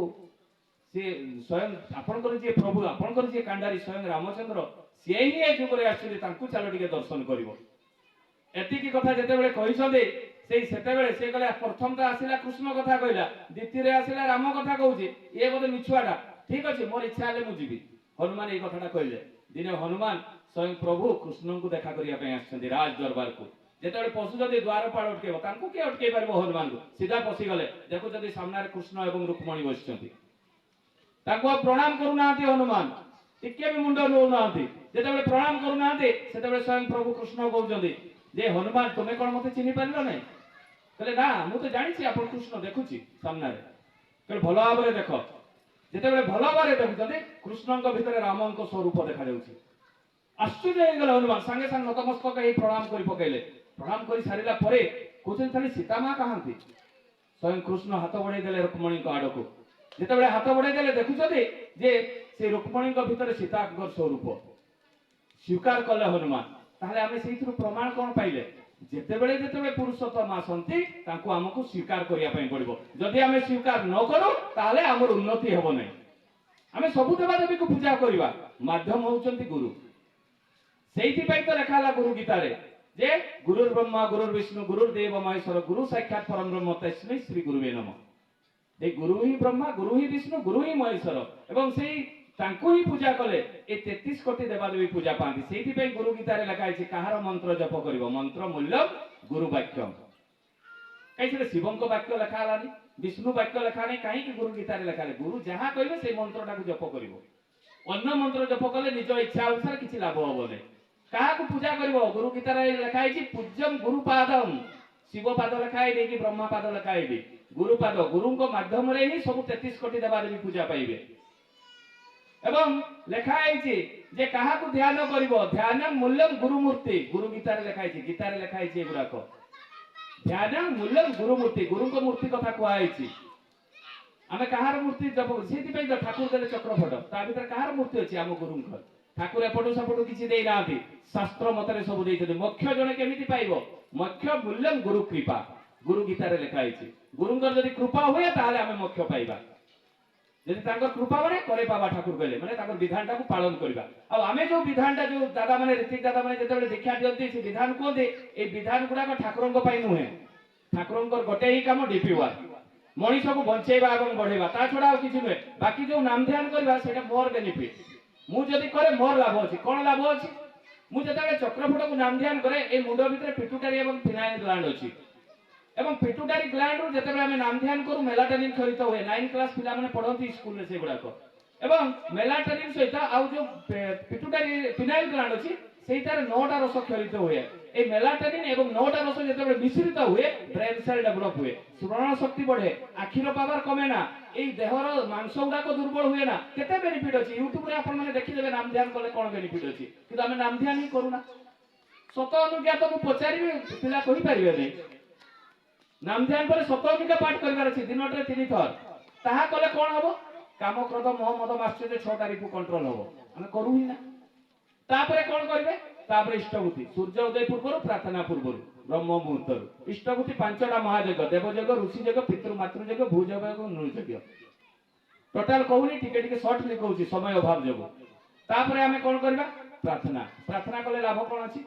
ସେ ସ୍ୱୟଂ ଆପଣଙ୍କର ଯିଏ ପ୍ରଭୁ, ଆପଣଙ୍କର ଯିଏ କାଣ୍ଡାରୀ ସ୍ୱୟଂ ରାମଚନ୍ଦ୍ର, ସିଏ ହିଁ ଏ ଯୁଗରେ ଆସିଛନ୍ତି, ତାଙ୍କୁ ଚାଲ ଟିକେ ଦର୍ଶନ କରିବ। ଏତିକି କଥା ଯେତେବେଳେ କହିଛନ୍ତି, ସେତେବେଳେ ସେ କହିଲେ ପ୍ରଥମ ତ ଆସିଲା କୃଷ୍ଣ କଥା କହିଲା, ଦ୍ୱିତୀୟରେ ଆସିଲା ରାମ କଥା କହୁଛି, ଇଏ ବୋଧେ ମିଛୁଆଟା, ଠିକ ଅଛି ମୋର ଇଚ୍ଛା ହେଲେ ମୁଁ ଯିବି। ହନୁମାନ ଏଇ କଥାଟା କହିଲେ। ଦିନେ ହନୁମାନ ସ୍ୱୟଂ ପ୍ରଭୁ କୃଷ୍ଣଙ୍କୁ ଦେଖା କରିବା ପାଇଁ ଆସିଛନ୍ତି ରାଜ ଦରବାରକୁ। ଯେତେବେଳେ ପଶୁଛନ୍ତି ଦ୍ୱାରପାଳ ଅଟକେଇବ, ତାଙ୍କୁ କିଏ ଅଟକେଇ ପାରିବ? ହନୁମାନଙ୍କୁ ସିଧା ପଶିଗଲେ, ଦେଖୁଛନ୍ତି ସାମ୍ନାରେ କୃଷ୍ଣ ଏବଂ ରୁକ୍ମଣୀ ବସିଛନ୍ତି। ତାଙ୍କୁ ଆଉ ପ୍ରଣାମ କରୁନାହାନ୍ତି ହନୁମାନ, ଟିକେ ବି ମୁଣ୍ଡ ନଉନାହାନ୍ତି। ଯେତେବେଳେ ପ୍ରଣାମ କରୁନାହାନ୍ତି, ସେତେବେଳେ ସ୍ୱୟଂ ପ୍ରଭୁ କୃଷ୍ଣ କହୁଛନ୍ତି ଯେ ହନୁମାନ ତୁମେ କଣ ମତେ ଚିହ୍ନି ପାରିଲ ନାହିଁ? କହିଲେ ନା ମୁଁ ତ ଜାଣିଛି ଆପଣ କୃଷ୍ଣ, ଦେଖୁଛି ସାମ୍ନାରେ। କହିଲେ ଭଲ ଭାବରେ ଦେଖ। ଯେତେବେଳେ ଭଲ ଭାବରେ ଦେଖୁଛନ୍ତି, କୃଷ୍ଣଙ୍କ ଭିତରେ ରାମଙ୍କ ସ୍ୱରୂପ ଦେଖାଯାଉଛି। ଆଶ୍ଚର୍ଯ୍ୟ ହେଇଗଲେ ହନୁମାନ, ସାଙ୍ଗେ ସାଙ୍ଗେ ନତମସ୍ତକ ହେଇ ପ୍ରଣାମ କରି ପକେଇଲେ। ପ୍ରଣାମ କରି ସାରିଲା ପରେ କହୁଛନ୍ତି ତାହେଲେ ସୀତା ମା କାହାନ୍ତି? ସ୍ୱୟଂ କୃଷ୍ଣ ହାତ ବଢେଇ ଦେଲେ ରୁକ୍ମଣୀଙ୍କ ଆଡକୁ। ଯେତେବେଳେ ହାତ ବଢେଇ ଦେଲେ, ଦେଖୁଛନ୍ତି ଯେ ସେ ରୁକ୍ମଣୀଙ୍କ ଭିତରେ ସୀତାଙ୍କ ସ୍ୱରୂପ। ସ୍ୱୀକାର କଲେ ହନୁମାନ। ତାହେଲେ ଆମେ ସେଇଥିରୁ ପ୍ରମାଣ କଣ ପାଇଲେ? ଯେତେବେଳେ ଯେତେବେଳେ ପୁରୁଷୋତ୍ତମ ଆସନ୍ତି, ତାଙ୍କୁ ଆମକୁ ସ୍ୱୀକାର କରିବା ପାଇଁ ପଡିବ। ଯଦି ଆମେ ସ୍ୱୀକାର ନ କରୁ, ତାହେଲେ ଆମର ଉନ୍ନତି ହେବ ନାହିଁ। ଆମେ ସବୁ ଦେବାଦେବୀକୁ ପୂଜା କରିବା, ମାଧ୍ୟମ ହଉଛନ୍ତି ଗୁରୁ। ସେଇଥିପାଇଁ ତ ଲେଖା ହେଲା ଗୁରୁ ଗୀତାରେ ଯେ ଗୁରୁର୍ ବ୍ରହ୍ମା ଗୁରୁର୍ ବିଷ୍ଣୁ ଗୁରୁର୍ ଦେବ ମହେଶ୍ୱର ଗୁରୁ ସାକ୍ଷାତ ପରମ ବ୍ରହ୍ମ ତସ୍ମୈ ଶ୍ରୀ ଗୁରୁବେ ନମଃ। এই গুরু হি ব্রহ্মা, গুরু হি বিষ্ণু, গুরু হি মহেশ্বর, এবং সেই তাଙ୍କୁ ହିଁ ପୂଜା କଲେ ଏ 33 କୋଟି ଦେବାଦେବୀ ପୂଜା ପାଆନ୍ତି। ସେଇଥିପାଇଁ ଗୁରୁ ଗୀତାରେ ଲେଖା ହେଇଛି କାହାର ମନ୍ତ୍ର ଜପ କରିବ, ମନ୍ତ୍ର ମୂଲ୍ୟ ଗୁରୁ ବାକ୍ୟ। କାହିଁ ସେଟା ଶିବଙ୍କ ବାକ୍ୟ ଲେଖା ହେଲାନି, ବିଷ୍ଣୁ ବାକ୍ୟ ଲେଖା ନାହିଁ, କାହିଁକି ଗୁରୁ ଗୀତାରେ ଲେଖା ହେଲା? ଗୁରୁ ଯାହା କହିବେ ସେଇ ମନ୍ତ୍ରଟାକୁ ଜପ କରିବ। ଅନ୍ୟ ମନ୍ତ୍ର ଜପ କଲେ ନିଜ ଇଚ୍ଛା ଅନୁସାରେ କିଛି ଲାଭ ହବ ନାହିଁ। କାହାକୁ ପୂଜା କରିବ? ଗୁରୁ ଗୀତାରେ ଲେଖା ହେଇଛି ପୂଜ୍ୟମ୍ ଗୁରୁ ପାଦମ୍। ଶିବ ପାଦ ଲେଖା ହେଇନି, ବ୍ରହ୍ମା ପାଦ ଲେଖା ହେଇନି, ଗୁରୁ ପାଦ। ଗୁରୁଙ୍କ ମାଧ୍ୟମରେ ହିଁ ସବୁ 33 କୋଟି ଦେବାଦେବୀ ପୂଜା ପାଇବେ। ଏବଂ ଲେଖା ହେଇଛି ଯେ କାହାକୁ ଧ୍ୟାନ କରିବ, ଧ୍ୟାନ ମୂଲ୍ୟମ୍ ଗୁରୁ ମୂର୍ତ୍ତି। ଗୁରୁ ଗୀତାରେ ଲେଖା ହେଇଛି, ଗୀତାରେ ଲେଖା ହେଇଛି ଏଗୁଡାକ। ଧ୍ୟାନ ମୂଲ୍ୟମ୍ ଗୁରୁ ମୂର୍ତ୍ତି, ଗୁରୁଙ୍କ ମୂର୍ତ୍ତି କଥା କୁହାଯାଇଛି। ଆମେ କାହାର ମୂର୍ତ୍ତି ଜପ କରୁ? ସେଇଥିପାଇଁ ତ ଠାକୁର ଦେଲେ ଚକ୍ରଫଟ, ତା ଭିତରେ କାହାର ମୂର୍ତ୍ତି ଅଛି? ଆମ ଗୁରୁଙ୍କର। ଠାକୁର ଏପଟୁ ସେପଟୁ କିଛି ଦେଇନାହାନ୍ତି, ଶାସ୍ତ୍ର ମତରେ ସବୁ ଦେଇଛନ୍ତି। ମୋକ୍ଷ ଜଣେ କେମିତି ପାଇବ? ମୋକ୍ଷ ମୂଲ୍ୟମ୍ ଗୁରୁ କୃପା, ଗୁରୁ ଗୀତାରେ ଲେଖା ହେଇଛି। ଗୁରୁଙ୍କର ଯଦି କୃପା ହୁଏ, ତାହେଲେ ଆମେ ମୋକ୍ଷ ପାଇବା। ଯଦି ତାଙ୍କର କୃପା ମାନେ ପରେ ପାବା, ଠାକୁର କହିଲେ, ମାନେ ତାଙ୍କର ବିଧାନଟାକୁ ପାଳନ କରିବା। ଆଉ ଆମେ ଯୋଉ ବିଧାନଟା, ଯୋଉ ଦାଦା ମାନେ ରୀତିକ ଦାଦା ମାନେ ଯେତେବେଳେ ଦୀକ୍ଷା ଦିଅନ୍ତି, ସେ ବିଧାନ କୁହନ୍ତି, ଏଇ ବିଧାନ ଗୁଡାକ ଠାକୁରଙ୍କ ପାଇଁ ନୁହେଁ। ଠାକୁରଙ୍କର ଗୋଟେ ହିଁ କାମ ଡିପିବା, ମଣିଷକୁ ବଞ୍ଚେଇବା ଏବଂ ବଢେଇବା, ତା ଛଡା ଆଉ କିଛି ନୁହେଁ। ବାକି ଯୋଉ ନାମ ଧ୍ୟାନ କରିବା, ସେଇଟା ମୋର ବେନିଫିଟ। ମୁଁ ଯଦି କରେ ମୋର ଲାଭ ଅଛି। କଣ ଲାଭ ଅଛି? ମୁଁ ଯେତେବେଳେ ଚକ୍ରଫଟକୁ ନାମ ଧ୍ୟାନ କରେ, এই ମୁଣ୍ଡ ଭିତରେ ପିଟୁଟାରୀ ଏବଂ ଫିନାଇଲ ଗ୍ଲାଣ୍ଡ ଅଛି, ଏବଂ ପିଟୁଟାରୀ ଗ୍ଲାଣ୍ଡରୁ ଯେତେବେଳେ ଆମେ ନାମ ଧ୍ୟାନ କରୁ, ମେଲାଟୋନିନ କ୍ଷରିତ ହୁଏ। 9 କ୍ଲାସ ପିଲାମାନେ ପଢନ୍ତି ସ୍କୁଲରେ ସେଗୁଡାକ। ଏବଂ ମେଲାଟୋନିନ ସହିତ ଆଉ ଯୋଉ ପିଟୁଟାରୀ ଫିନାଇଲ ଗ୍ଲାଣ୍ଡ ଅଛି, ସେଇଟାରେ 9ଟା ରସ କ୍ଷରିତ ହୁଏ। এই মেলাটোনিন এবং 9টা রস যেତେବେଳେ মিশ্রিত ହୁଏ, ব্রেন সেল ডেভেলপ ହୁଏ, স্মরণ শক্তি বଢে, আখির পাওয়ার কমে না, এই দেহর মাংস গুড়াক দুর্বল ହୁଏ না। কেতে বেনিফিট ଅଛି? ୟୁଟ୍ୟୁବରେ ଆପଣ ମାନେ ଦେଖିଦେବେ ନାମ ଧ୍ୟାନ କଲେ କଣ ବେନିଫିଟ ଅଛି। କିନ୍ତୁ ଆମେ ନାମ ଧ୍ୟାନ ହିଁ କରୁନା। ସତ ଅନୁଜ୍ଞାତ ମୁଁ ପଚାରିବି, ପିଲା କହିପାରିବେ ନାହିଁ। ନାମ ଧ୍ୟାନ ପରେ ସତ ଅନୁଜ୍ଞା ପାଠ କରିବାର ଅଛି, ଦିନଟାରେ 3 ଥର। ତାହା କଲେ କଣ ହବ? କାମ କ୍ରୋଧ ମୋହ ମଦ ମାଶ୍ଚର୍ଯ୍ୟ 6ଟା ରିପୁ କଣ୍ଟ୍ରୋଲ ହବ। ଆମେ କରୁ ହିଁ ନା। ତାପରେ କଣ କରିବେ? ତାପରେ ଇଷ୍ଟଭୂତି, ସୂର୍ଯ୍ୟ ଉଦୟ ପୂର୍ବରୁ, ପ୍ରାର୍ଥନା ପୂର୍ବରୁ, ବ୍ରହ୍ମ ମୁହୂର୍ତ୍ତରୁ ଇଷ୍ଟଭୂତି 5ଟା ମହାଯଜ୍ଞ, ଦେବଯଜ୍ଞ, ଋଷିଯଜ୍ଞ, ପିତୃ ମାତୃଯଜ୍ଞ, ଭୂଯଜ୍ଞ ଏବଂ ନୃଯଜ୍ଞ। ଟୋଟାଲ କହୁନି, ଟିକେ ଟିକେ ସର୍ଟଲି କହୁଛି ସମୟ ଅଭାବ ଯୋଗୁଁ। ତାପରେ ଆମେ କଣ କରିବା? ପ୍ରାର୍ଥନା। ପ୍ରାର୍ଥନା କଲେ ଲାଭ କଣ ଅଛି?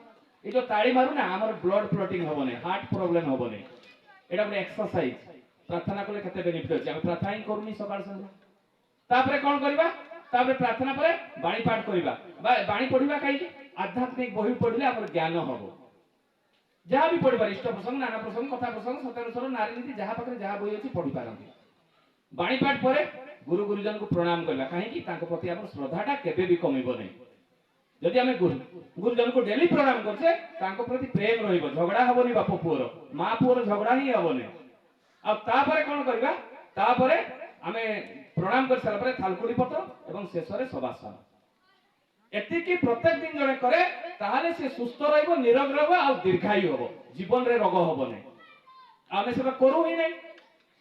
এই যে তাড়ি মারু না, আমার ব্লড ক্লটিং হবো না, হার্ট প্রবলেম হবো না। এটা একটা এক্সারসাইজ। প্রার্থনা করলে কেতে বেনিফিট আছে? আমি প্রার্থনা ହିଁ କରୁନି ସକାଳ ସନ୍ଧ୍ୟା। তারপরে কোন করিবা? তারপরে প্রার্থনা পরে বাণী পাঠ করিবা। বাণী পড়িবা কাইকি? আধ্যাত্মিক বই পড়লে আমার জ্ঞান হবো। যাহা ବି পড়িবা, ইষ্ট প্রসঙ্গ, নানা প্রসঙ্গ, কথা প্রসঙ্গ, সত্যনুসরণ, নারী নীতি, যাহা পাখে যাহা বই ଅଛି পড়ি পারନ୍ତି। বাণী পাঠ পরে গুরু গুরুজনଙ୍କୁ প্রণাম করিবা, কাହିଁକି? ତାଙ୍କ ପ୍ରତି ଆମର ଶ୍ରଦ୍ଧାଟା କେବେ ବି କମିବ ନାହିଁ। ଯଦି ଆମେ ଗୁରୁଜନଙ୍କୁ ଡେଲି ପ୍ରଣାମ କରୁଛେ, ତାଙ୍କ ପ୍ରତି ପ୍ରେମ ରହିବ, ଝଗଡା ହବନି। ବାପ ପୁଅର, ମା ପୁଅର ଝଗଡା ହିଁ ହବନି। ଆଉ ତାପରେ କଣ କରିବା? ତାପରେ ଆମେ ପ୍ରଣାମ କରି ସାରିଲା ପରେ ଥାଲକୁଡି ପତ୍ର ଏବଂ ଶେଷରେ ସବାସନ। ଏତିକି ପ୍ରତ୍ୟେକ ଦିନ ଜଣେ କରେ ତାହେଲେ ସେ ସୁସ୍ଥ ରହିବ, ନିରୋଗ ରହିବ ଆଉ ଦୀର୍ଘାୟୁ ହବ, ଜୀବନରେ ରୋଗ ହବ ନାହିଁ। ଆମେ ସେଟା କରୁ ହିଁ ନାହିଁ।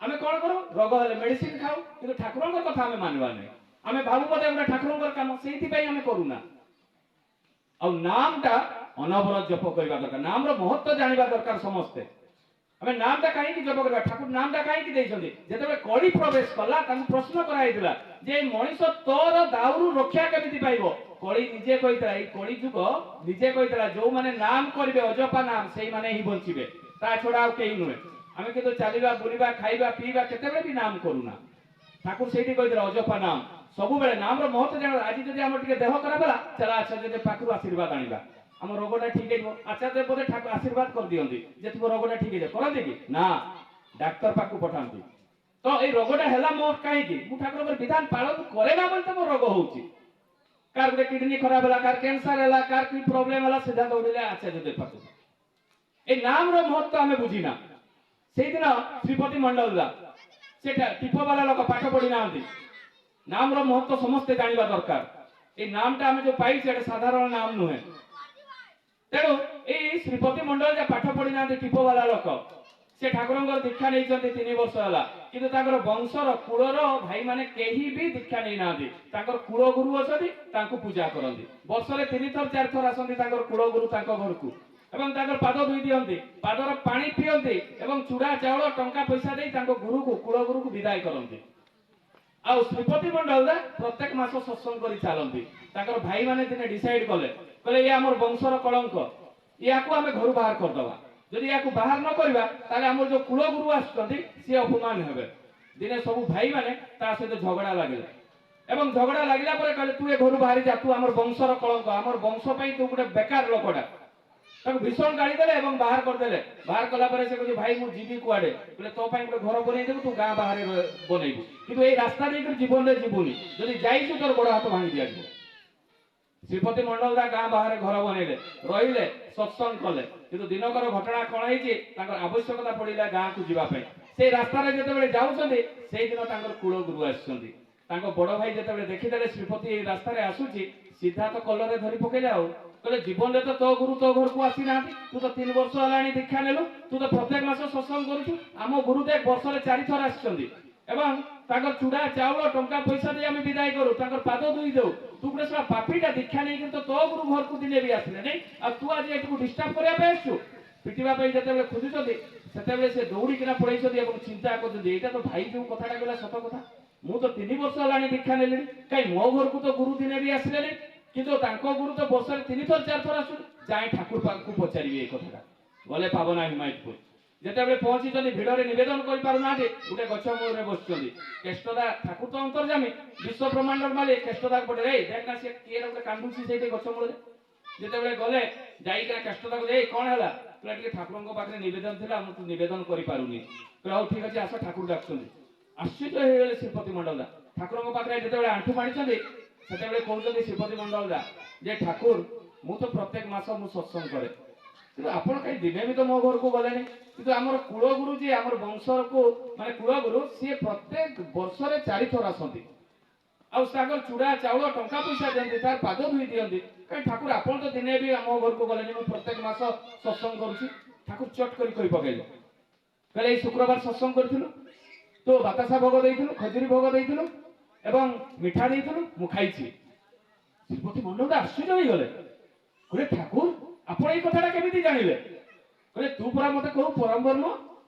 ଆମେ କଣ କରୁ, ରୋଗ ହେଲେ ମେଡିସିନ ଖାଉ, କିନ୍ତୁ ଠାକୁରଙ୍କ କଥା ଆମେ ମାନିବା ନାହିଁ। ଆମେ ଭାବୁ ବୋଧେ ଏଗୁଡ଼ା ଠାକୁରଙ୍କର କାମ, ସେଇଥିପାଇଁ ଆମେ କରୁନା। ଆଉ ନାମଟା ଅନବରତ ଜପ କରିବା ଦରକାର, ନାମର ମହତ୍ତ୍ୱ ଜାଣିବା ଦରକାର ସମସ୍ତେ। ଆମେ ନାମଟା କାହିଁକି ଜପ କରିବା, ଠାକୁର ନାମଟା କାହିଁକି ଦେଇଛନ୍ତି? ଯେତେବେଳେ କଳି ପ୍ରବେଶ କଲା ତାଙ୍କୁ ପ୍ରଶ୍ନ କରାଯାଇଥିଲା ଯେ ଏଇ ମଣିଷ ତୋର ଦାଉରୁ ରକ୍ଷା କେମିତି ପାଇବ? କଳି ନିଜେ କହିଥିଲା, ଏଇ କଳି ଯୁଗ ନିଜେ କହିଥିଲା ଯୋଉମାନେ ନାମ କରିବେ ଅଜପା ନାମ ସେଇମାନେ ହିଁ ବଞ୍ଚିବେ, ତା ଛଡା ଆଉ କେହି ନୁହେଁ। ଆମେ କିନ୍ତୁ ଚାଲିବା ବୁଲିବା ଖାଇବା ପିଇବା କେତେବେଳେ ବି ନାମ କରୁନା। ଠାକୁର ସେଇଠି କହିଥିଲେ ଅଜପା ନାମ, ସବୁବେଳେ ନାମର ମହତ୍ତ୍ୱ ଜାଣିବା। ଆଜି ଯଦି ଆମର ଟିକେ ଦେହ ଖରାପ ହେଲା, ଚାଲ ଆଚାର୍ଯ୍ୟ ପାଖରୁ ଆଶୀର୍ବାଦ ଆଣିବା, ଆମ ରୋଗଟା ଠିକ ହେଇଯିବ। ଆଚାର୍ଯ୍ୟ ବୋଧେ ଠାକୁର ଆଶୀର୍ବାଦ କରିଦିଅନ୍ତି ଯେ ତୁମ ରୋଗଟା ଠିକ ହେଇଯିବ, କରନ୍ତି କି? ନା, ଡାକ୍ତର ପାଖକୁ ପଠାନ୍ତି। ତ ଏଇ ରୋଗଟା ହେଲା ମୋର କାହିଁକି? ମୁଁ ଠାକୁରଙ୍କର ବିଧାନ ପାଳନ କରେ ନା ବୋଲି ତ ମୋ ରୋଗ ହଉଛି। କାହାର ଗୋଟେ କିଡନୀ ଖରାପ ହେଲା, କାହାର କ୍ୟାନ୍ସର ହେଲା, କାହାର କି ପ୍ରୋବ୍ଲେମ ହେଲା, ସିଧା ଦୌଡ଼ିଲେ ଆଚାର୍ଯ୍ୟ ପାଖକୁ। এই নামর মহত্ব আমি বুঝি না। সেইদিন শ্রীপতি মন্ডল দা সেটা টিপবালা লোক পাঠ পড়ি না, নামর মহত্ব সমস্তে জানিবা দরকার। এই নামটা আমি যে পাইছি এটা সাধারণ নাম নুহে। তেণু এই শ্রীপতি মন্ডল যে পাঠ পড়ি না টিপবালা লোক, সে ঠাকুরঙ্কর দীক্ষা নেইଛନ୍ତି 3 ବର୍ଷ ହେଲା, কিন্তু ତାଙ୍କର ବଂଶର କୁଳର ଭାଇମାନେ କେହି ବି ଦୀକ୍ଷା ନେଇ ନାହାନ୍ତି। ତାଙ୍କର କୁଳ ଗୁରୁ ଅଛନ୍ତି, ତାଙ୍କୁ ପୂଜା କରନ୍ତି। ବର୍ଷରେ 3 ଥର 4 ଥର ଆସନ୍ତି ତାଙ୍କର କୁଳ ଗୁରୁ ତାଙ୍କ ଘରକୁ ଏବଂ ତାଙ୍କର ପାଦ ଧୋଇ ଦିଅନ୍ତି, ପାଦର ପାଣି ପିଅନ୍ତି ଏବଂ ଚୁଡ଼ା ଚାଉଳ ଟଙ୍କା ପଇସା ଦେଇ ତାଙ୍କ ଗୁରୁକୁ କୁଳ ଗୁରୁକୁ ବିଦାୟ କରନ୍ତି। ଆଉ ଶ୍ରୀପତି ମଣ୍ଡଳ ଦା ପ୍ରତ୍ୟେକ ମାସ ସତ୍ସଙ୍ଗ କରି ଚାଲନ୍ତି। ତାଙ୍କର ଭାଇମାନେ ଦିନେ ଡିସାଇଡ୍ କଲେ, କହିଲେ ଇଏ ଆମର ବଂଶର କଳଙ୍କ, ୟାକୁ ଆମେ ଘରୁ ବାହାର କରିଦେବା। ଯଦି ୟାକୁ ବାହାର ନ କରିବା ତାହେଲେ ଆମର ଯୋଉ କୁଳ ଗୁରୁ ଆସୁଛନ୍ତି ସିଏ ଅପମାନ ହେବେ। ଦିନେ ସବୁ ଭାଇମାନେ ତା ସହିତ ଝଗଡ଼ା ଲାଗିଲେ ଏବଂ ଝଗଡ଼ା ଲାଗିଲା ପରେ କହିଲେ ତୁ ଏ ଘରୁ ବାହାରି ଯା, ତୁ ଆମର ବଂଶର କଳଙ୍କ, ଆମର ବଂଶ ପାଇଁ ତୁ ଗୋଟେ ବେକାର ଲୋକଟା। ତାକୁ ଭୀଷଣ ଗାଳି ଦେଲେ ଏବଂ ବାହାର କରିଦେଲେ। ବାହାର କଲା ପରେ ସେ କହୁଛି ଭାଇ ମୁଁ ଯିବି କୁଆଡେ? ବୋଲେ ତୋ ପାଇଁ ଗୋଟେ ଘର ବନେଇଦେବୁ, ତୁ ଗାଁ ବାହାରେ ବନେଇବୁ, କିନ୍ତୁ ଏଇ ରାସ୍ତା ଦେଇକି ଜୀବନରେ ଯିବୁନି, ଯଦି ଯାଇଛୁ ତୋର ଗୋଡ଼ ହାତ ଭାଙ୍ଗି ଦିଆଯିବ। ଶ୍ରୀପତି ମଣ୍ଡଳ ଦା ଗାଁ ବାହାରେ ଘର ବନେଇଲେ, ରହିଲେ, ସତ୍ସଙ୍ଗ କଲେ, କିନ୍ତୁ ଦିନକର ଘଟଣା କଣ ହେଇଛି, ତାଙ୍କର ଆବଶ୍ୟକତା ପଡ଼ିଲା ଗାଁକୁ ଯିବା ପାଇଁ। ସେଇ ରାସ୍ତାରେ ଯେତେବେଳେ ଯାଉଛନ୍ତି ସେଇଦିନ ତାଙ୍କର କୁଳ ଗୁରୁ ଆସିଛନ୍ତି। ତାଙ୍କ ବଡ଼ ଭାଇ ଯେତେବେଳେ ଦେଖିଦେଲେ ଶ୍ରୀପତି ଏଇ ରାସ୍ତାରେ ଆସୁଛି, ସିଧା ତ କଲରେ ଧରି ପକେଇଲେ। ଆଉ କହିଲେ ଜୀବନରେ ତ ତୋ ଗୁରୁ ତୋ ଘରକୁ ଆସିନାହାନ୍ତି, ତୁ ତ 3 ବର୍ଷ ହେଲାଣି ଦୀକ୍ଷା ନେଲୁ, ତୁ ତ ପ୍ରତ୍ୟେକ ମାସ ସତ୍ସଙ୍ଗ କରୁଛୁ, ଆମ ଗୁରୁ ଦେଖ ବର୍ଷରେ 4 ଥର ଆସିଛନ୍ତି ଏବଂ ତାଙ୍କର ଚୁଡ଼ା ଚାଉଳ ଟଙ୍କା ପଇସା ଦେଇ ଆମେ ବିଦାୟ କରୁ, ତାଙ୍କର ପାଦ ଧୋଇ ଦଉ। ତୁ ଗୋଟେ ସେଟା ପାପିଟା ଦୀକ୍ଷା ନେଇକି ତ ତୋ ଗୁରୁ ଘରକୁ ଦିନେ ବି ଆସିଲେ ନାହିଁ, ଆଉ ତୁ ଆଜି ଏଠିକୁ ଡିଷ୍ଟର୍ବ କରିବା ପାଇଁ ଆସିଛୁ। ପିଟିବା ପାଇଁ ଯେତେବେଳେ ଖୋଜୁଛନ୍ତି ସେତେବେଳେ ସେ ଦୌଡ଼ିକିନା ପଳେଇଛନ୍ତି ଏବଂ ଚିନ୍ତା କରୁଛନ୍ତି ଏଇଟା ତ ଭାଇ ଯୋଉ କଥାଟା କହିଲା ସତ କଥା, ମୁଁ ତ 3 ବର୍ଷ ହେଲାଣି ଦୀକ୍ଷା ନେଲିଣି, କାହିଁ ମୋ ଘରକୁ ତ ଗୁରୁ ଦିନେ ବି ଆସିଲେନି, କିନ୍ତୁ ତାଙ୍କ ଗୁରୁ ତ ବର୍ଷରେ 3 ଥର 4 ଥର ଆସୁଛନ୍ତି। ଯାଇ ଠାକୁର ପାଖକୁ ପଚାରିବି ଏଇ କଥାଟା। ଗଲେ ପାବନା ହିମାୟତପୁର, ଯେତେବେଳେ ପହଞ୍ଚିଛନ୍ତି ଭିଡ଼ରେ ନିବେଦନ କରିପାରୁନାହାନ୍ତି, ଗୋଟେ ଗଛ ମୂଳରେ ବସିଛନ୍ତି। କେଷ୍ଟଦା ଠାକୁର ତ ଅନ୍ତର୍ଯାମୀ, ବିଶ୍ୱ ବ୍ରହ୍ମାଣ୍ଡର ମାଲିକ, କେଷ୍ଟଦା ପଟେ ଏଇ ଦେଖ ନା ସେ କିଏ ଗୋଟେ କାନ୍ଦୁଛି ସେଇଠି ଗଛ ମୂଳରେ। ଯେତେବେଳେ ଗଲେ ଯାଇକିନା କେଷ୍ଟଦାକୁ ଏଇ କଣ ହେଲା? କହିଲା ଟିକେ ଠାକୁରଙ୍କ ପାଖରେ ନିବେଦନ ଥିଲା, ମୁଁ ତ ନିବେଦନ କରିପାରୁନି। କହିଲା ହଉ ଠିକ ଅଛି ଆସ, ଠାକୁର ଡାକୁଛନ୍ତି। ଆଶ୍ଚର୍ଯ୍ୟ ହେଇଗଲେ ଶ୍ରୀପତି ମଣ୍ଡଳ ଦା। ଠାକୁରଙ୍କ ପାଖରେ ଯେତେବେଳେ ଆଣ୍ଠୁ ମାଡ଼ିଛନ୍ତି ସେତେବେଳେ କହୁଛନ୍ତି ଶ୍ରୀପତି ମଣ୍ଡଳ ଦା ଯେ ଠାକୁର ମୁଁ ତ ପ୍ରତ୍ୟେକ ମାସ ମୁଁ ସତ୍ସଙ୍ଗ କରେ, କିନ୍ତୁ ଆପଣ କାହିଁ ଦିନେ ବି ତ ମୋ ଘରକୁ ଗଲେନି। କିନ୍ତୁ ଆମର କୁଳଗୁରୁ ଯିଏ ଆମର ବଂଶକୁ ମାନେ କୁଳଗୁରୁ, ସିଏ ପ୍ରତ୍ୟେକ ବର୍ଷରେ 4 ଥର ଆସନ୍ତି ଆଉ ତାଙ୍କର ଚୁଡ଼ା ଚାଉଳ ଟଙ୍କା ପଇସା ଦିଅନ୍ତି, ତାର ପାଦ ଧୋଇ ଦିଅନ୍ତି। କାହିଁ ଠାକୁର ଆପଣ ତ ଦିନେ ବି ଆମ ଘରକୁ ଗଲେନି, ମୁଁ ପ୍ରତ୍ୟେକ ମାସ ସତ୍ସଙ୍ଗ କରୁଛି। ଠାକୁର ଚଟ କରି କହି ପକେଇଲେ, କହିଲେ ଏଇ ଶୁକ୍ରବାର ସତ୍ସଙ୍ଗ କରିଥିଲୁ, ତୁ ବାତାସା ଭୋଗ ଦେଇଥିଲୁ, ଖଜୁରୀ ଭୋଗ ଦେଇଥିଲୁ ଏବଂ ମିଠା ଦେଇଥିଲୁ, ମୁଁ ଖାଇଛି। ଶ୍ରୀପତି ମଣ୍ଡଳ ଆଶ୍ଚର୍ଯ୍ୟ ହେଇଗଲେ, କହିଲେ ଠାକୁର ଆପଣ ଏଇ କଥାଟା କେମିତି ଜାଣିଲେ? କହିଲେ ତୁ ପରା ମତେ କହୁ ପରମ ବ୍ରହ୍ମ,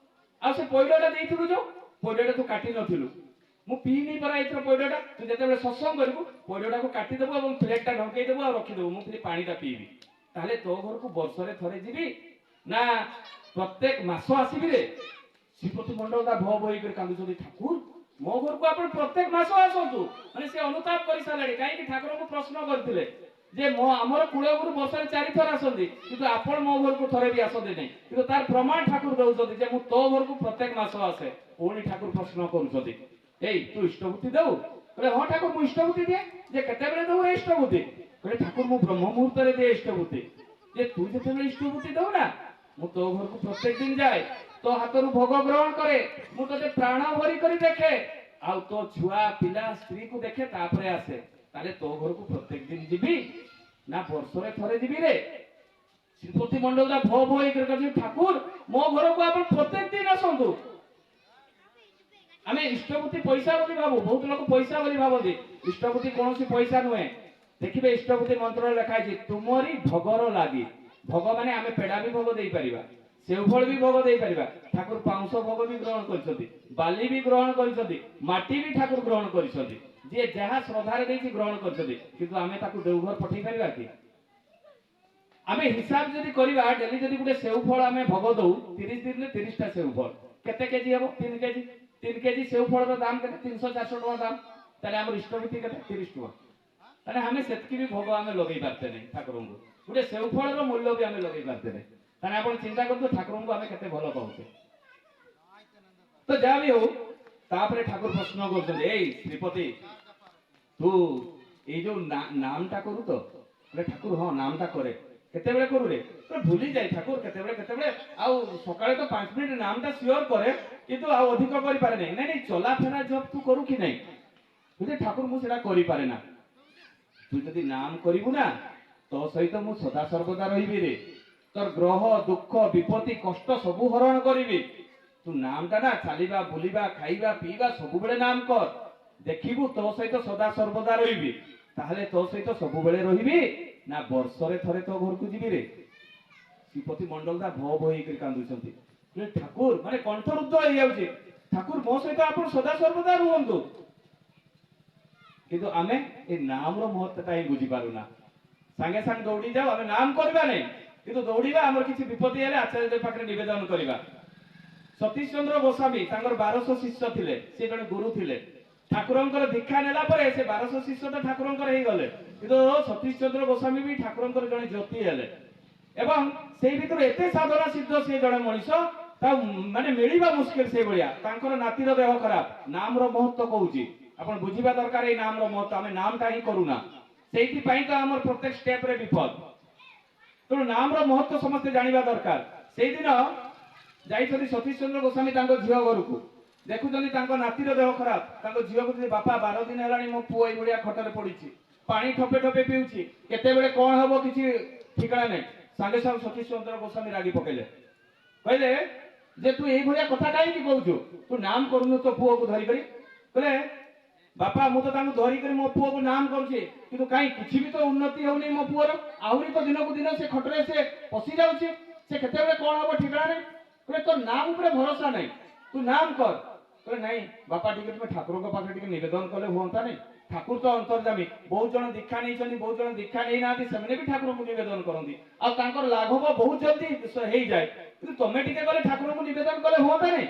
ଆଉ ସେ ପଇଡ଼ଟା ଦେଇଥିଲୁ ଯୋଉ ପଇଡ଼ଟା ତୁ କାଟି ନଥିଲୁ, ମୁଁ ପିଇନି ପରା ଏଇଥର ପଇଡ଼ଟା। ତୁ ଯେତେବେଳେ ସତ୍ସଙ୍ଗ କରିବୁ ପଇଡ଼ଟାକୁ କାଟିଦେବୁ ଏବଂ ପ୍ଲେଟଟା ଢଙ୍କେଇ ଦେବୁ ଆଉ ରଖିଦେବୁ, ମୁଁ ଖାଲି ପାଣିଟା ପିଇବି। ତାହେଲେ ତୋ ଘରକୁ ବର୍ଷରେ ଥରେ ଯିବି ନା ପ୍ରତ୍ୟେକ ମାସ ଆସିବି ରେ? ଶ୍ରୀପତି ମଣ୍ଡଳ ତା ଭଅ ଭଅ ହେଇକରି କାନ୍ଦୁଛନ୍ତି, ଠାକୁର ମୋ ଘରକୁ ଆପଣ ପ୍ରତ୍ୟେକ ମାସ ଆସନ୍ତୁ। ମାନେ ସେ ଅନୁତାପ କରିସାରିଲେଣି, କାହିଁକି ଠାକୁରଙ୍କୁ ପ୍ରଶ୍ନ କରିଥିଲେ ଯେ ମୋ ଆମର କୁଳଗୁରୁ ବର୍ଷରେ 4 ଥର ଆସନ୍ତି, କିନ୍ତୁ ଆପଣ ମୋ ଘରକୁ ଥରେ ବି ଆସନ୍ତି ନାହିଁ, କିନ୍ତୁ ତାର ପ୍ରମାଣ ଠାକୁର ଦଉଛନ୍ତି ଯେ ମୁଁ ତୋ ଘରକୁ ପ୍ରତ୍ୟେକ ମାସ ଆସେ। ପୁଣି ଠାକୁର ପ୍ରଶ୍ନ କରୁଛନ୍ତି ଏଇ ତୁ ଇଷ୍ଟଭୂତି ଦଉ? କହିଲେ ହଁ ଠାକୁର ମୁଁ ଇଷ୍ଟଭୂତି ଦିଏ। ଯେ କେତେବେଳେ ଦଉ ରେ ଇଷ୍ଟଭୂତି? କହିଲେ ଠାକୁର ମୁଁ ବ୍ରହ୍ମ ମୁହୂର୍ତ୍ତରେ ଦିଏ ଇଷ୍ଟଭୂତି। ଯେ ତୁ ଯେତେବେଳେ ଇଷ୍ଟଭୂତି ଦଉ ନା, ମୁଁ ତୋ ଘରକୁ ପ୍ରତ୍ୟେକ ଦିନ ଯାଏ, ତୋ ହାତରୁ ଭୋଗ ଗ୍ରହଣ କରେ, ମୁଁ ତୋତେ ପ୍ରାଣ ଭରି କରି ଦେଖେ, ଆଉ ତୋ ଛୁଆ ପିଲା ସ୍ତ୍ରୀକୁ ଦେଖେ, ତାପରେ ଆସେ। ତାହେଲେ ତୋ ଘରକୁ ପ୍ରତ୍ୟେକ ଦିନ ଯିବି ନା ବର୍ଷରେ ଥରେ ଯିବି ରେ? ଶ୍ରୀପତି ମଣ୍ଡଳଟା ଭ ଭ ହେଇକରି କହିଛି, ଠାକୁର ମୋ ଘରକୁ ଆପଣ ପ୍ରତ୍ୟେକ ଦିନ ଆସନ୍ତୁ। ଆମେ ଇଷ୍ଟପତି ପଇସା ବୋଲି ଭାବୁ, ବହୁତ ଲୋକ ପଇସା ବୋଲି ଭାବନ୍ତି। ଇଷ୍ଟପତି କୌଣସି ପଇସା ନୁହେଁ। ଦେଖିବେ ଇଷ୍ଟପତି ମନ୍ତ୍ରରେ ଲେଖା ହେଇଛି, ତୁମରି ଭୋଗର ଲାଗି। ଭୋଗ ମାନେ ଆମେ ପେଡା ବି ଭୋଗ ଦେଇପାରିବା, ସେଉଫଳ ବି ଭୋଗ ଦେଇପାରିବା। ଠାକୁର ପାଉଁଶ ଭୋଗ ବି ଗ୍ରହଣ କରିଛନ୍ତି, ବାଲି ବି ଗ୍ରହଣ କରିଛନ୍ତି, ମାଟି ବି ଠାକୁର ଗ୍ରହଣ କରିଛନ୍ତି। ଯିଏ ଯାହା ଶ୍ରଦ୍ଧାରେ ଦେଇଛି ଗ୍ରହଣ କରିଛନ୍ତି, କିନ୍ତୁ ଆମେ ତାକୁ ଦେଉଘର ପଠେଇ ପାରିବା କି? ଆମେ ହିସାବ ଯଦି କରିବା, ଡେଲି ଯଦି ଗୋଟେ ସେଉ ଫଳ ଆମେ ଭୋଗ ଦଉ, 30 ଦିନରେ 30ଟା ସେଉ ଫଳ, କେତେ କେଜି ହବ? 3 କେଜି। 3 କେଜି ସେଉ ଫଳର ଦାମ କେତେ? 300-400 ଟଙ୍କା ଦାମ। ତାହେଲେ ଆମର ଇଷ୍ଟପତି କେତେ? 30 ଟଙ୍କା। ତାହେଲେ ଆମେ ସେତିକି ବି ଭୋଗ ଆମେ ଲଗେଇ ପାରତେ ନାହିଁ ଠାକୁରଙ୍କୁ। ଗୋଟେ ସେଉ ଫଳର ମୂଲ୍ୟ ବି ଆମେ ଲଗେଇ ପାରତେ ନାହିଁ। ତାହେଲେ ଆପଣ ଚିନ୍ତା କରନ୍ତୁ ଠାକୁରଙ୍କୁ ଆମେ କେତେ ଭଲ ପାଉଛେ। ତ ଯାହା ବି ହଉ, ତାପରେ ଠାକୁର ପ୍ରଶ୍ନ କରୁଛନ୍ତି, ଏଇ ଶ୍ରୀପତି ତୁ ଏଇ ଯୋଉ ନାମଟା କରୁ ତ? ଠାକୁର ହଁ ନାମଟା କରେ। କେତେବେଳେ କରୁ ରେ? ଭୁଲି ଯାଇ ଠାକୁର କେତେବେଳେ କେତେବେଳେ, ଆଉ ସକାଳେ ତ 5 ମିନିଟ ନାମଟା ସିଓର କରେ, କିନ୍ତୁ ଆଉ ଅଧିକ କରିପାରେ ନାହିଁ। ନାଇଁ ନାଇଁ, ଚଲା ଫେରା ଜବ ତୁ କରୁ କି ନାହିଁ? ବୁଝେ ଠାକୁର ମୁଁ ସେଟା କରିପାରେ ନା। ତୁ ଯଦି ନାମ କରିବୁ ନା, ତୋ ସହିତ ମୁଁ ସଦା ସର୍ବଦା ରହିବି ରେ। তোর গ্রহ দুঃখ বিপত্তি কষ্ট সবু হরণ করিবি। তু নামটা না চালিবা বুলিবা খাইবা পিবা সবুবেলে নাম কর, দেখিবু তো সহিত সদা সর্বদা রহিবি। তাহলে তো সহিত সবুবেলে রহিবি না বর্ষরে থরে তো ঘরকু ଯିବି রে? শ্রীপতি মন্ডলদা ভো ভো ହେଇକରି କାନ୍ଦୁଛନ୍ତି। ଠାକୁର ମାନେ କଣ୍ଠରୁଦ୍ଧ ହେଇଯାଉଛି, ଠାକୁର ମୋ ସହିତ ଆପଣ ସଦା ସର୍ବଦା ରୁହନ୍ତୁ। କିନ୍ତୁ ଆମେ ଏ ନାମର ମହତ୍ତ୍ୱଟା ହିଁ ବୁଝିପାରୁନା। ସାଙ୍ଗେ ସାଙ୍ଗେ ଦୌଡ଼ି ଯାଉ, ଆମେ ନାମ କରିବା ନାହିଁ, କିନ୍ତୁ ଦୌଡ଼ିବା ଆମର କିଛି ବିପତ୍ତି ହେଲେ ଆଚାର୍ଯ୍ୟ ପାଖରେ ନିବେଦନ କରିବା। ସତୀଶ ଚନ୍ଦ୍ର ଗୋସ୍ୱାମୀ ତାଙ୍କର 1200 ଶିଷ୍ୟ ଥିଲେ, ସେ ଜଣେ ଗୁରୁ ଥିଲେ। ଠାକୁରଙ୍କର ଦୀକ୍ଷା ନେଲା ପରେ ସେ 1200 ଶିଷ୍ୟ ତ ଠାକୁରଙ୍କର ହେଇଗଲେ, କିନ୍ତୁ ସତୀଶ ଚନ୍ଦ୍ର ଗୋସ୍ୱାମୀ ବି ଠାକୁରଙ୍କର ଜଣେ ଜ୍ୟୋତି ହେଲେ। ଏବଂ ସେଇ ଭିତରୁ ଏତେ ସାଧନା ସିଦ୍ଧ ସେ ଜଣେ ମଣିଷ, ତା ମାନେ ମିଳିବା ମୁସ୍କିଲ ସେଇଭଳିଆ। ତାଙ୍କର ନାତିର ଦେହ ଖରାପ, ନାମର ମହତ୍ତ୍ୱ କହୁଛି, ଆପଣ ବୁଝିବା ଦରକାର ଏଇ ନାମର ମହତ୍ତ୍ୱ। ଆମେ ନାମଟା ହିଁ କରୁନା, ସେଇଥିପାଇଁ ତ ଆମର ପ୍ରତ୍ୟେକ ଷ୍ଟେପରେ ବିପଦ। ତେଣୁ ନାମର ମହତ୍ତ୍ୱ ସମସ୍ତେ ଜାଣିବା ଦରକାର। ସେଇଦିନ ଯାଇଛନ୍ତି ସତୀଶ ଚନ୍ଦ୍ର ଗୋସ୍ୱାମୀ ତାଙ୍କ ଝିଅ ଘରକୁ, ଦେଖୁଛନ୍ତି ତାଙ୍କ ନାତିର ଦେହ ଖରାପ। ତାଙ୍କ ଝିଅକୁ ଯଦି, ବାପା 12 ଦିନ ହେଲାଣି ମୋ ପୁଅ ଏଇଭଳିଆ ଖଟରେ ପଡିଛି, ପାଣି ଠୋପେ ଠୋପେ ପିଉଛି, କେତେବେଳେ କଣ ହବ କିଛି ଠିକଣା ନାହିଁ। ସାଙ୍ଗେ ସାଙ୍ଗେ ସତୀଶ ଚନ୍ଦ୍ର ଗୋସ୍ୱାମୀ ରାଗି ପକେଇଲେ, କହିଲେ ଯେ ତୁ ଏଇଭଳିଆ କଥା କାହିଁକି କହୁଛୁ? ତୁ ନାମ କରୁନୁ ତୋ ପୁଅକୁ ଧରିକରି? କହିଲେ ବାପା ମୁଁ ତ ତାଙ୍କୁ ଧରିକରି ମୋ ପୁଅକୁ ନାମ କରୁଛି, କିନ୍ତୁ କାହିଁ କିଛି ବି ତ ଉନ୍ନତି ହଉନି ମୋ ପୁଅର। ଆହୁରି ତ ଦିନକୁ ଦିନ ସେ ଖଟରେ ସେ ପଶି ଯାଉଛି, ସେ କେତେବେଳେ କଣ ହବ ଠିକଣା ନାହିଁ। କହିଲେ ତୋ ନାମ ଉପରେ ଭରସା ନାହିଁ, ତୁ ନାମ କର। କହିଲେ ନାଇଁ ବାପା, ଟିକେ ତୁମେ ଠାକୁରଙ୍କ ପାଖରେ ଟିକେ ନିବେଦନ କଲେ ହୁଅନ୍ତା ନାହିଁ? ଠାକୁର ତ ଅନ୍ତର୍ଯାମୀ, ବହୁତ ଜଣ ଦୀକ୍ଷା ନେଇଛନ୍ତି, ବହୁତ ଜଣ ଦୀକ୍ଷା ନେଇନାହାନ୍ତି, ସେମାନେ ବି ଠାକୁରଙ୍କୁ ନିବେଦନ କରନ୍ତି, ଆଉ ତାଙ୍କର ଲାଘବ ବହୁତ ଜଲ୍ଦି ହେଇଯାଏ। କିନ୍ତୁ ତମେ ଟିକେ ଗଲେ ଠାକୁରଙ୍କୁ ନିବେଦନ କଲେ ହୁଅନ୍ତା ନାହିଁ?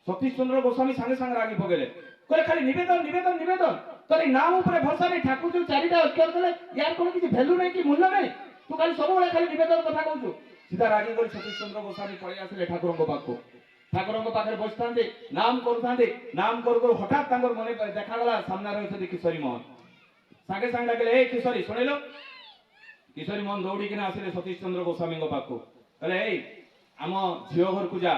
ସତୀଶ ଚନ୍ଦ୍ର ଗୋସ୍ୱାମୀ ସାଙ୍ଗେ ସାଙ୍ଗେ ରାଗି ପକେଇଲେ, କହିଲେ ଖାଲି ନିବେଦନ ନିବେଦନ ନିବେଦନ, তোর এই নাম উপরে ভরসা নেই। ঠাকুর যে 4টা অক্ষর দেলে, ইয়ার কোনো কিছু ভ্যালু নাই কি মূল্য নাই? তু খালি ସବୁବେଳେ ଖାଲି ନିବେଦନ କଥା କହୁଛୁ। ସିଧା ରାଗି କରି ସତୀଶ ଚନ୍ଦ୍ର ଗୋସ୍ୱାମୀ ପଳେଇ ଆସିଲେ ଠାକୁରଙ୍କ ପାଖକୁ। ଠାକୁରଙ୍କ ପାଖରେ ବସିଥାନ୍ତି, ନାମ କରୁଥାନ୍ତି। ନାମ କରୁ କରୁ ହଠାତ୍ ତାଙ୍କର ମନେ ଦେଖାଗଲା ସାମ୍ନାରେ ଅଛନ୍ତି କିଶୋରୀ ମୋହନ। ସାଙ୍ଗେ ସାଙ୍ଗେ ଡାକିଲେ, ଏ କିଶୋରୀ ଶୁଣିଲ? କିଶୋରୀ ମୋହନ ଦୌଡ଼ିକିନା ଆସିଲେ ସତୀଶ ଚନ୍ଦ୍ର ଗୋସ୍ୱାମୀଙ୍କ ପାଖକୁ। କହିଲେ ଏଇ ଆମ ଝିଅ ଘରକୁ ଯା,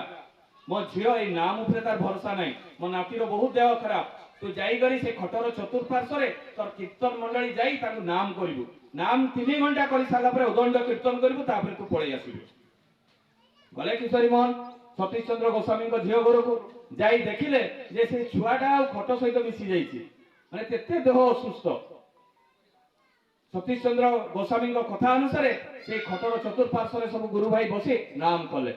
ମୋ ଝିଅ ଏଇ ନାମ ଉପରେ ତାର ଭରସା ନାହିଁ, ମୋ ନାତିର ବହୁତ ଦେହ ଖରାପ। ତୁ ଯାଇକରି ସେ ଖଟର ଚତୁଃପାର୍ଶ୍ୱରେ ତୋର କୀର୍ତ୍ତନ ମଣ୍ଡଳୀ ଯାଇ ତାକୁ ନାମ କରିବୁ। ନାମ 3 ଘଣ୍ଟା କରି ସାରିଲା ପରେ ଉଦଣ୍ଡ କୀର୍ତ୍ତନ କରିବୁ, ତାପରେ ତୁ ପଳେଇ ଆସିବୁ। ଗଲେ କିଶୋରୀ ମୋହନ ସତୀଶ ଚନ୍ଦ୍ର ଗୋସ୍ୱାମୀଙ୍କ ଝିଅ ଘରକୁ। ଯାଇ ଦେଖିଲେ ଯେ ସେ ଛୁଆଟା ଆଉ ଖଟ ସହିତ ମିଶି ଯାଇଛି, ମାନେ କେତେ ଦେହ ଅସୁସ୍ଥ। ସତୀଶ ଚନ୍ଦ୍ର ଗୋସ୍ୱାମୀଙ୍କ କଥା ଅନୁସାରେ ସେ ଖଟର ଚତୁଃପାର୍ଶ୍ୱରେ ସବୁ ଗୁରୁ ଭାଇ ବସି ନାମ କଲେ।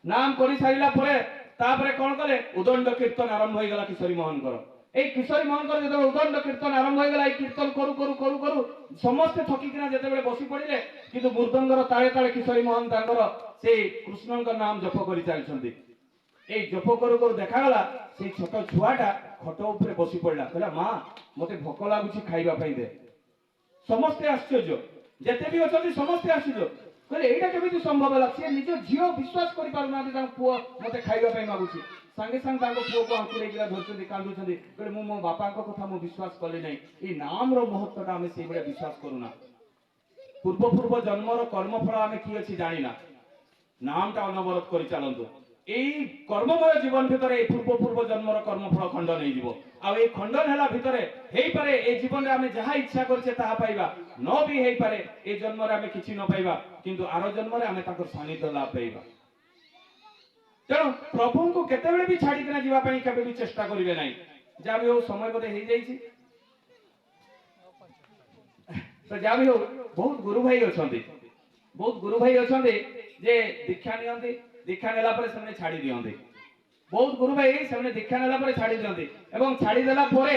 ନାମ କରି ସାରିଲା ପରେ ତାପରେ କଣ କଲେ? ଉଦଣ୍ଡ କୀର୍ତ୍ତନ ଆରମ୍ଭ ହେଇଗଲା କିଶୋରୀ ମୋହନଙ୍କର। এই কিশোরী মহঙ্কর যেতবে উদণ্ড কীর্তন আরম্ভ হয়ে গেল, এই কীর্তন করু করু করু করু সমস্তে থকিকিনা যেতবে বসি পড়িলে, কিন্তু মৃদঙ্গর তালে তালে কিশোরী মোহন তাঙ্কর সেই কৃষ্ণଙ୍କ নাম জপ করে চালিছন্তি। এই জপ করু করু দেখাগলা সেই ছোট ছুয়াটা খট উপরে বসি পড়লা, কহিলা মা মতে ভোক লাগুছি খাইবা পাই দে। ସମସ୍ତେ ଆଶ୍ଚର୍ଯ୍ୟ, ଯେତେ ବି ଅଛନ୍ତି ସମସ୍ତେ ଆଶ୍ଚର୍ଯ୍ୟ, କହିଲେ ଏଇଟା କେମିତି ସମ୍ଭବ ହେଲା? ସେ ନିଜ ଝିଅ ବିଶ୍ୱାସ କରିପାରୁନାହାନ୍ତି ତାଙ୍କ ପୁଅ ମତେ ଖାଇବା ପାଇଁ ମାଗୁଛି। ସାଙ୍ଗେ ସାଙ୍ଗେ ତାଙ୍କ ପୁଅକୁ ଆଙ୍କୁରେଇକିନା ଧରୁଛନ୍ତି, କାନ୍ଦୁଛନ୍ତି, କହିଲେ ମୁଁ ମୋ ବାପାଙ୍କ କଥା ମୁଁ ବିଶ୍ୱାସ କଲି ନାହିଁ। ଏଇ ନାମର ମହତ୍ତ୍ୱଟା ଆମେ ସେଇଭଳିଆ ବିଶ୍ୱାସ କରୁନା। ପୂର୍ବ ଜନ୍ମର କର୍ମଫଳ ଆମେ କି ଅଛି ଜାଣିନା। ନାମଟା ଅନବରତ କରି ଚାଲନ୍ତୁ। এই কর্মময় জীবন ভিতরে এই পূর্ব পূর্ব জন্মর কর্মফল খণ্ডন হয়ে ଆଉ এই খণ্ডন হেলা ভিতরে ହେଇପାରେ এই জীবনে আমি যাহা ইচ্ছা করছে তাহা পাইবা ন ବି ହେଇପାରେ এই জন্মরে আমি কিছু ন পাইবা কিন্তু আর জন্মরে আমি তাଙ୍କର সান্নিধ্য লাভ পাইবা তেଣୁ ପ୍ରଭୁଙ୍କୁ କେତେବେଳେ ବି ଛାଡ଼ିକିନା ଯିବା ପାଇଁ କେବେ ବି ଚେଷ୍ଟା କରିବେ ନାହିଁ ଯାହା ବି ହଉ ସମୟ ବୋଧେ ହେଇଯାଇଛି ତ ଯାହା ବି ହଉ ବହୁତ ଗୁରୁ ଭାଇ ଅଛନ୍ତି ଯେ ଦୀକ୍ଷା ନିଅନ୍ତି ଦୀକ୍ଷା ନେଲା ପରେ ସେମାନେ ଛାଡ଼ି ଦିଅନ୍ତି ବହୁତ ଗୁରୁ ଭାଇ ସେମାନେ ଦୀକ୍ଷା ନେଲା ପରେ ଛାଡ଼ି ଦିଅନ୍ତି ଏବଂ ଛାଡ଼ିଦେଲା ପରେ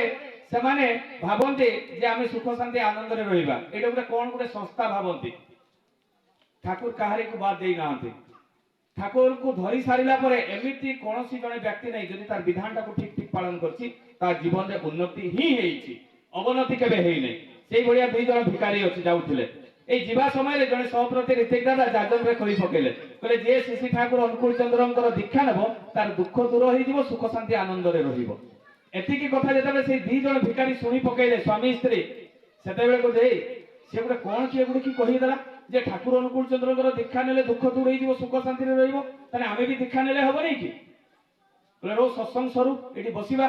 ସେମାନେ ଭାବନ୍ତି ଯେ ଆମେ ସୁଖ ଶାନ୍ତି ଆନନ୍ଦରେ ରହିବା ଏଇଟା ଗୋଟେ କଣ ଗୋଟେ ସଂସ୍ଥା ଭାବନ୍ତି ଠାକୁର କାହାରିକୁ ବାଦ ଦେଇନାହାନ୍ତି ଠାକୁରଙ୍କୁ ଧରି ସାରିଲା ପରେ ଏମିତି କୌଣସି ଜଣେ ବ୍ୟକ୍ତି ନାହିଁ ଯଦି ତାର ବିଧାନଟାକୁ ଠିକ ଠିକ ପାଳନ କରିଛି ତା ଜୀବନରେ ଉନ୍ନତି ହିଁ ହେଇଛି ଅବନତି କେବେ ହେଇନି ସେଇଭଳିଆ ଦୁଇ ଜଣ ଭିକାରୀ ଅଛି ଯାଉଥିଲେ এই ଯିବା ସମୟରେ ଜଣେ ସହପ୍ରତି ଋତିକ ଦାଦା ଜାଜନରେ କହି ପକେଇଲେ କହିଲେ ଯିଏ ଶ୍ରୀ ଠାକୁର ଅନୁକୂଳ ଚନ୍ଦ୍ରଙ୍କର ଦୀକ୍ଷା ନେବ ତାର ଦୁଃଖ ଦୂର ହେଇଯିବ ସୁଖ ଶାନ୍ତି ଆନନ୍ଦରେ ରହିବ ଏତିକି କଥା ଯେତେବେଳେ ସେଇ ଦି ଜଣ ଭିକାରୀ ଶୁଣି ପକେଇଲେ ସ୍ୱାମୀ ସ୍ତ୍ରୀ ସେତେବେଳେ କହୁଛେ ସେ ଗୋଟେ କଣ କିଏ ଗୋଟେ କି କହିଦେଲା ଯେ ଠାକୁର ଅନୁକୂଳ ଚନ୍ଦ୍ରଙ୍କର ଦୀକ୍ଷା ନେଲେ ଦୁଃଖ ଦୂର ହେଇଯିବ ସୁଖ ଶାନ୍ତିରେ ରହିବ ତାହେଲେ ଆମେ ବି ଦୀକ୍ଷା ନେଲେ ହବନି କି କହିଲେ ସତ୍ସଙ୍ଗ ସରୁ ଏଠି ବସିବା